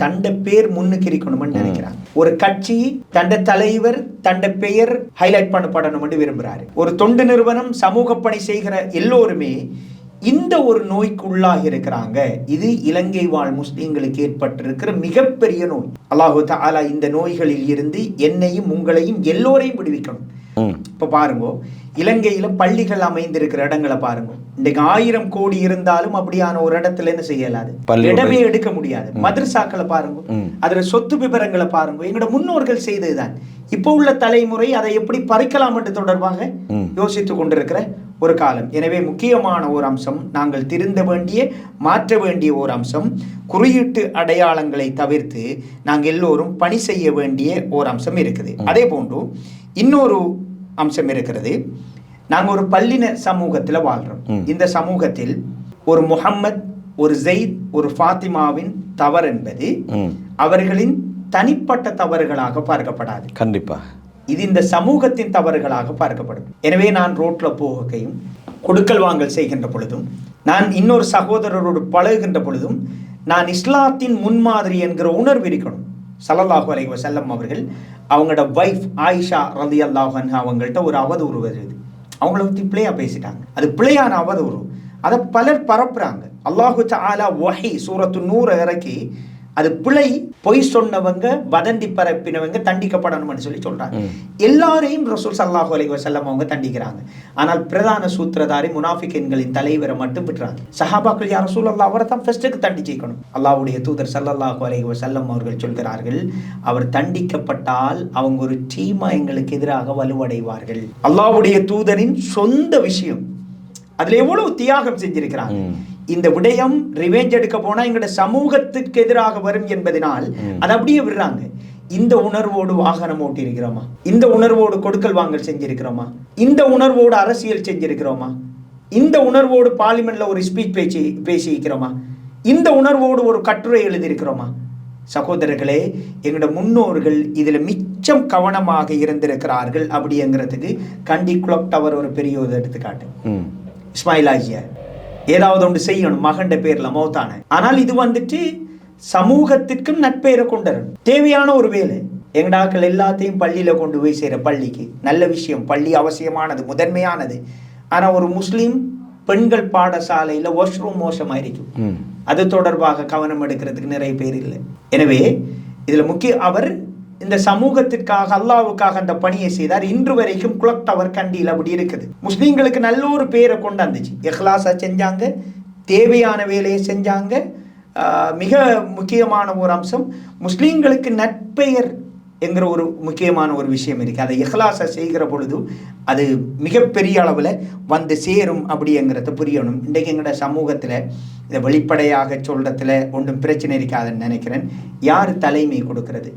தண்ட பேர் முன்னுக்கு இருக்கணும்னு நினைக்கிறாங்க. ஒரு கட்சி தண்ட தலைவர் தண்ட பெயர் ஹைலைட் பண்ணப்படணும்னு விரும்புறாரு. ஒரு தொண்டு நிறுவனம், சமூக பணி செய்கிற எல்லோருமே இந்த ஒரு நோய்க்கு உள்ளாகி இருக்கிறாங்க. இது இலங்கை வாழ் முஸ்லீம்களுக்கு ஏற்பட்டிருக்கிற மிகப்பெரிய நோய். அல்லாஹு தஆலா இந்த நோய்களில் இருந்து என்னையும் உங்களையும் எல்லோரையும் விடுவிக்கணும். இப்ப பாருங்க, இலங்கையில பள்ளிகள் அமைந்திருக்கிற இடங்களை பாருங்க. இன்றைக்கு 1000 கோடி இருந்தாலும் அப்படியான ஒரு இடத்துல என்ன செய்யலாது, இடமே எடுக்க முடியாது. மதரசாக்களை பாருங்க, அதுல சொத்து விவரங்களை பாருங்க. எங்களோட முன்னோர்கள் செய்ததுதான். இப்போ உள்ள தலைமுறை அதை எப்படி பறிக்கலாம் என்று தொடர்பாக யோசித்துக் கொண்டிருக்கிற ஒரு காலம். எனவே முக்கியமான ஒரு அம்சம், நாங்கள் திருந்த வேண்டிய, மாற்ற வேண்டிய ஒரு அம்சம், குறியீட்டு அடையாளங்களை தவிர்த்து நாங்கள் எல்லோரும் பணி செய்ய வேண்டிய ஒரு அம்சம் இருக்குது. அதே போன்று இன்னொரு அம்சம் இருக்கிறது. நாங்கள் ஒரு பல்லின சமூகத்தில் வாழ்றோம். இந்த சமூகத்தில் ஒரு முஹம்மத், ஒரு ஜெயித், ஒரு ஃபாத்திமாவின் தவறு என்பது அவர்களின் தனிப்பட்ட தவறுகளாக பார்க்கப்படாது. கண்டிப்பாக இது இந்த சமூகத்தின் தவறுகளாக பார்க்கப்படும். எனவே நான் ரோட்ல போகையும், கொடுக்கல் வாங்கல் செய்கின்ற பொழுதும், நான் இன்னொரு சகோதரரோடு பழகுகின்ற பொழுதும் நான் இஸ்லாத்தின் முன்மாதிரி என்கிற உணர்வு இருக்கணும். ஸல்லல்லாஹு அலைஹி வஸல்லம் அவர்கள் அவங்களோட வைஃப் ஆயிஷா ரலியல்லாஹு அன்ஹா அவங்கள்ட்ட ஒரு அவதூறு வருது. அவங்கள பற்றி பிள்ளையா பேசிட்டாங்க. அது பிள்ளையான அவதூறு. அதை பலர் பரப்புறாங்க. அல்லாஹு தஆலா வஹி சூரத்து நூரை இறக்கி அது பிழை, பொய் சொன்னவங்க, வதந்தி பரப்பினவங்க தண்டிக்கப்படணும்னு சொல்லி சொல்றாங்க. எல்லாரையும் ரசூல் ஸல்லல்லாஹு அலைஹி வஸல்லம் அவங்க தண்டிக்கிறாங்க. ஆனால் பிரதான சூத்திரதாரி முனாஃபிகின்களின் தலைவரை மட்டும் விட்டுறாங்க. சஹாபாக்கள் யா ரசூலல்லாஹ் அவரை தான் ஃபர்ஸ்ட்டுக்கு தண்டிச்சிக்கணும். அல்லாஹ்வுடைய தூதர் ஸல்லல்லாஹு அலைஹி வஸல்லம் அவர்கள் சொல்கிறார்கள், அவர் தண்டிக்கப்பட்டால் அவங்க ஒரு டீமா எங்களுக்கு எதிராக வலுவடைவார்கள். அல்லாஹ்வுடைய தூதரின் சொந்த விஷயம், அதுல எவ்வளவு தியாகம் செஞ்சிருக்கிறாங்க. இந்த விடயம் ரிவெஞ்ச் எடுக்க போனா எங்களோட சமூகத்துக்கு எதிராக வரும் என்பதனால் அதை அப்படியே விடுறாங்க. இந்த உணர்வோடு வாகனம் ஓட்டி இருக்கிறோமா? இந்த உணர்வோடு கொடுக்கல் வாங்கல் செஞ்சிருக்கிறோமா? இந்த உணர்வோடு அரசியல் செஞ்சிருக்கிறோமா? இந்த உணர்வோடு பார்லிமெண்ட்ல ஒரு ஸ்பீச் பேசியிருக்கிறோமா? இந்த உணர்வோடு ஒரு கட்டுரை எழுதியிருக்கிறோமா? சகோதரர்களே, எங்களோட முன்னோர்கள் இதுல மிச்சம் கவனமாக இருந்திருக்கிறார்கள். அப்படிங்கிறதுக்கு கண்டி கிளாக் டவர் ஒரு பெரிய எடுத்துக்காட்டு. இஸ்மாயில் ஆஜியார் ஏதாவது ஒன்று செய்யணும், மகண்ட பேர்ல மௌத்தான. ஆனால் இது வந்துட்டு சமூகத்திற்கும் நட்பெயரை கொண்டுவரணும், தேவையான ஒரு வேலை. எங்கடாக்கள் எல்லாத்தையும் பள்ளியில கொண்டு போய் சேர, பள்ளிக்கு நல்ல விஷயம், பள்ளி அவசியமானது, முதன்மையானது. ஆனா ஒரு முஸ்லீம் பெண்கள் பாடசாலையில வாஷ்ரூம் மோசமாயிருக்கும், அது தொடர்பாக கவனம் எடுக்கிறதுக்கு நிறைய பேர் இல்லை. எனவே இதுல முக்கிய அவர் இந்த சமூகத்திற்காக அல்லாஹ்வுக்காக அந்த பணியை செய்தார். இன்று வரைக்கும் குளக் டவர் கண்டியில் அப்படி இருக்குது. முஸ்லீம்களுக்கு நல்ல ஒரு பேரை கொண்டாந்துச்சு, இஹ்லாஸா செஞ்சாங்க, தேவையான வேலையை செஞ்சாங்க. மிக முக்கியமான ஒரு அம்சம், முஸ்லீம்களுக்கு நட்பெயர் என்கிற ஒரு முக்கியமான ஒரு விஷயம் இருக்குது. அதை இஹ்லாஸா செய்கிற பொழுது அது மிகப்பெரிய அளவில் வந்து சேரும் அப்படிங்கிறத புரியணும். இன்றைக்கு எங்களோட சமூகத்தில் இதை வெளிப்படையாக சொல்றதுல ஒன்றும் பிரச்சனை இருக்காதுன்னு நினைக்கிறேன். யார் தலைமை கொடுக்கிறது?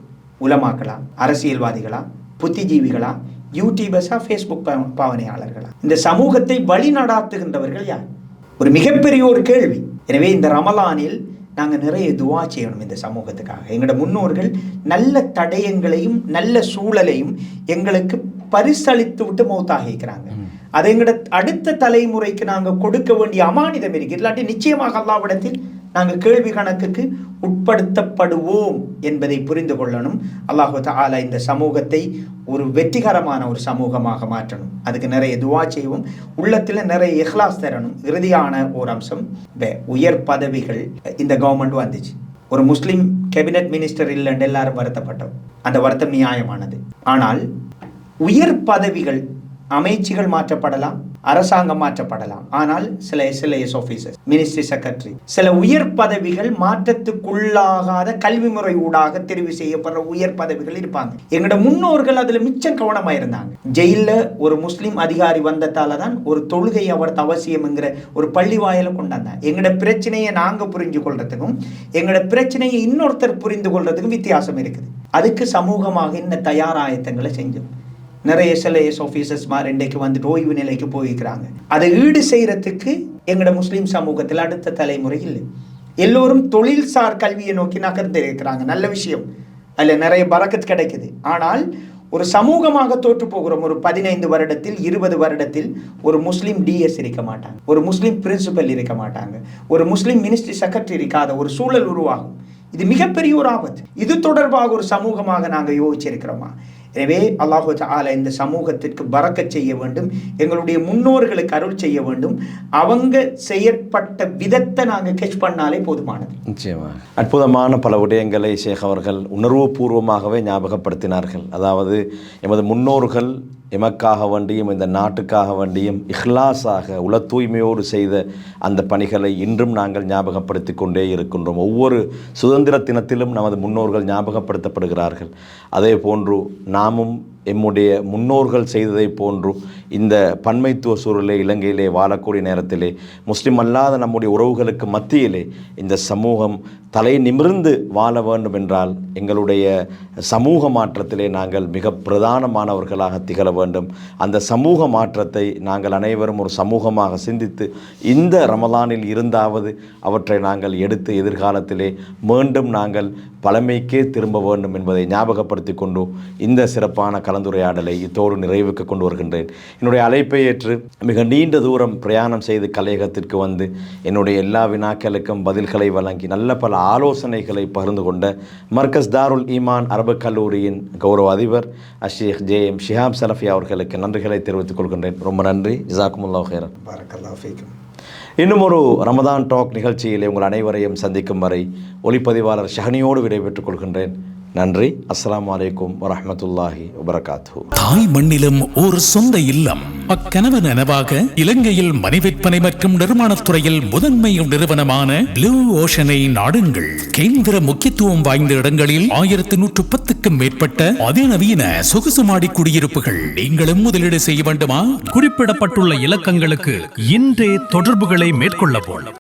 உலமாக்களா, அரசியல்வாதிகளா, புத்திஜீவிகளா, யூடியூபர்ஸா, ஃபேஸ்புக் பாவனையாளர்களா? இந்த சமூகத்தை வழி நடாத்துகின்றவர்கள் யார்? ஒரு மிகப்பெரிய ஒரு கேள்வி. எனவே இந்த ரமலானில் நாங்கள் நிறைய துவா செய்யணும் இந்த சமூகத்துக்காக. எங்களோட முன்னோர்கள் நல்ல தடயங்களையும் நல்ல சூழலையும் எங்களுக்கு பரிசளித்து விட்டு மௌத்தாகிக்கிறாங்க. அதை எங்களோட அடுத்த தலைமுறைக்கு நாங்கள் கொடுக்க வேண்டிய அமானிதம் இருக்கு. இல்லாட்டி நிச்சயமாக அல்லாஹ்விடத்தில் நாங்கள் கேள்வி கணக்குக்கு உட்படுத்தப்படுவோம் என்பதை புரிந்து கொள்ளணும். அல்லாஹு தஆலா இந்த சமூகத்தை ஒரு வெற்றிகரமான ஒரு சமூகமாக மாற்றணும். அதுக்கு நிறைய துவா செய்வோம், உள்ளத்தில் நிறைய இஹ்லாஸ் தரணும். இறுதியான ஒரு அம்சம், உயர் பதவிகள். இந்த கவர்மெண்ட் வந்துச்சு, ஒரு முஸ்லீம் கேபினட் மினிஸ்டர் இல்லைன்னு எல்லாரும் வருத்தப்பட்டோம். அந்த வருத்தம் நியாயமானது. ஆனால் உயர் பதவிகள், அமைச்சுகள் மாற்றப்படலாம், அரசாங்கம் மாற்றப்படலாம். ஆனால் சில SLAS ஆபீசர்ஸ், மினிஸ்ட்ரி செக்ரட்டரி, சில உயர் பதவிகள் மாற்றத்துக்குள்ளாகாத கல்வி முறை ஊடாக தெரிவு செய்யப்படுற உயர் பதவிகள் இருப்பாங்க. எங்களோட முன்னோர்கள் அதுல மிச்சம் கவனமா இருந்தாங்க. ஜெயில ஒரு முஸ்லீம் அதிகாரி வந்ததால தான் ஒரு தொழுகை அவரது அவசியம்ங்கிற ஒரு பள்ளி வாயில கொண்டாந்தாங்க. எங்களோட பிரச்சனையை நாங்க புரிஞ்சு கொள்றதுக்கும் எங்களோட பிரச்சனையை இன்னொருத்தர் புரிந்து கொள்றதுக்கும் வித்தியாசம் இருக்குது. அதுக்கு சமூகமாக இந்த தயாராயத்தங்களை செஞ்சோம். நிறைய SLAS ஆஃபீஸர்ஸ் மாதிரி இன்றைக்கு வந்துட்டு ஓய்வு நிலைக்கு போயிருக்கிறாங்க. அதை ஈடு செய்யறதுக்கு எங்களோட முஸ்லீம் சமூகத்தில் அடுத்த தலைமுறை இல்லை. எல்லோரும் தொழில்சார் கல்வியை நோக்கி நகர்ந்து இருக்கிறாங்க. நல்ல விஷயம், அதில் நிறைய பரக்கத் கிடைக்குது. ஆனால் ஒரு சமூகமாக தோற்று போகிறோம். ஒரு 15 வருடத்தில் 20 வருடத்தில் ஒரு முஸ்லீம் DS இருக்க மாட்டாங்க, ஒரு முஸ்லீம் பிரின்சிபல் இருக்க மாட்டாங்க, ஒரு முஸ்லீம் மினிஸ்ட்ரி செக்ரட்டரி இருக்காத ஒரு சூழல் உருவாகும். இது மிகப்பெரிய ஒரு ஆபத்து. இது தொடர்பாக ஒரு சமூகமாக நாங்கள் யோசிச்சிருக்கிறோமா? எனவே அல்லாஹு தஆலா இந்த சமூகத்திற்கு பரக்கத் செய்ய வேண்டும், எங்களுடைய முன்னோர்களுக்கு அருள் செய்ய வேண்டும். அவங்க செயற்பட்ட விதத்தை நாங்கள் கெச் பண்ணாலே போதுமானது. நிச்சயமாக அற்புதமான பல விடயங்களை ஷேக் அவர்கள் உணர்வுபூர்வமாகவே ஞாபகப்படுத்தினார்கள். அதாவது எமது முன்னோர்கள் எமக்காக வேண்டியும் இந்த நாட்டுக்காக வேண்டியும் இஹ்லாஸாக உள தூய்மையோடு செய்த அந்த பணிகளை இன்றும் நாங்கள் ஞாபகப்படுத்தி கொண்டே இருக்கின்றோம். ஒவ்வொரு சுதந்திர தினத்திலும் நமது முன்னோர்கள் ஞாபகப்படுத்தப்படுகிறார்கள். அதே போன்று நாமும் எம்முடைய முன்னோர்கள் செய்ததை போன்று இந்த பன்மைத்துவ சூழலே இலங்கையிலே வாழக்கூடிய நேரத்திலே முஸ்லிம் அல்லாத நம்முடைய உறவுகளுக்கு மத்தியிலே இந்த சமூகம் தலை நிமிர்ந்து வாழ வேண்டும் என்றால் எங்களுடைய சமூக மாற்றத்திலே நாங்கள் மிக பிரதானமானவர்களாக திகழ வேண்டும். அந்த சமூக மாற்றத்தை நாங்கள் அனைவரும் ஒரு சமூகமாக சிந்தித்து இந்த ரமலானில் இருந்தாவது அவற்றை நாங்கள் எடுத்து எதிர்காலத்திலே மீண்டும் நாங்கள் பழமைக்கே திரும்ப வேண்டும் என்பதை ஞாபகப்படுத்தி கொண்டு இந்த சிறப்பான கலந்துரையாடலை இத்தோடு நிறைவுக்கு கொண்டு வருகின்றேன். என்னுடைய அழைப்பை ஏற்று மிக நீண்ட தூரம் பிரயாணம் செய்து கலையகத்திற்கு வந்து என்னுடைய எல்லா வினாக்களுக்கும் பதில்களை வழங்கி நல்ல பல ஆலோசனைகளை பகிர்ந்து கொண்ட மர்கஸ் தாருல் ஈமான் அரபு கல்லூரியின் கௌரவ அதிபர் ஷேக் JM ஷிஹாப் சலஃபி அவர்களுக்கு நன்றிகளை தெரிவித்துக் கொள்கின்றேன். ரொம்ப நன்றி. ஜஸாக்குமுல்லாஹ் ஹைரன். பாரக்கல்லாஹு ஃபீக்கும். இன்னும் ஒரு ரமதான் டாக் நிகழ்ச்சியிலே உங்கள் அனைவரையும் சந்திக்கும் வரை ஒளிப்பதிவாளர் ஷஹனியோடு விடைபெற்றுக் கொள்கின்றேன். நன்றி. அஸ்ஸலாமு அலைக்கும் வரஹ்மத்துல்லாஹி வபரகாத்துஹு. தாய் மண்ணிலும் ஒரு சொந்த இல்லம். அக்கனவு நனவாக இலங்கையில் மனைவிற்பனை மற்றும் நிர்மாணத்துறையில் முதன்மை நிறுவனமான ப்ளூ ஓஷனை நாடுங்கள். கேந்திர முக்கியத்துவம் வாய்ந்த இடங்களில் 1110க்கும் மேற்பட்ட அதிநவீன சொகுசு மாடி குடியிருப்புகள். நீங்களும் முதலீடு செய்ய வேண்டுமா? குறிப்பிடப்பட்டுள்ள இலக்கங்களுக்கு இன்றே தொடர்புகளை மேற்கொள்ளவும்.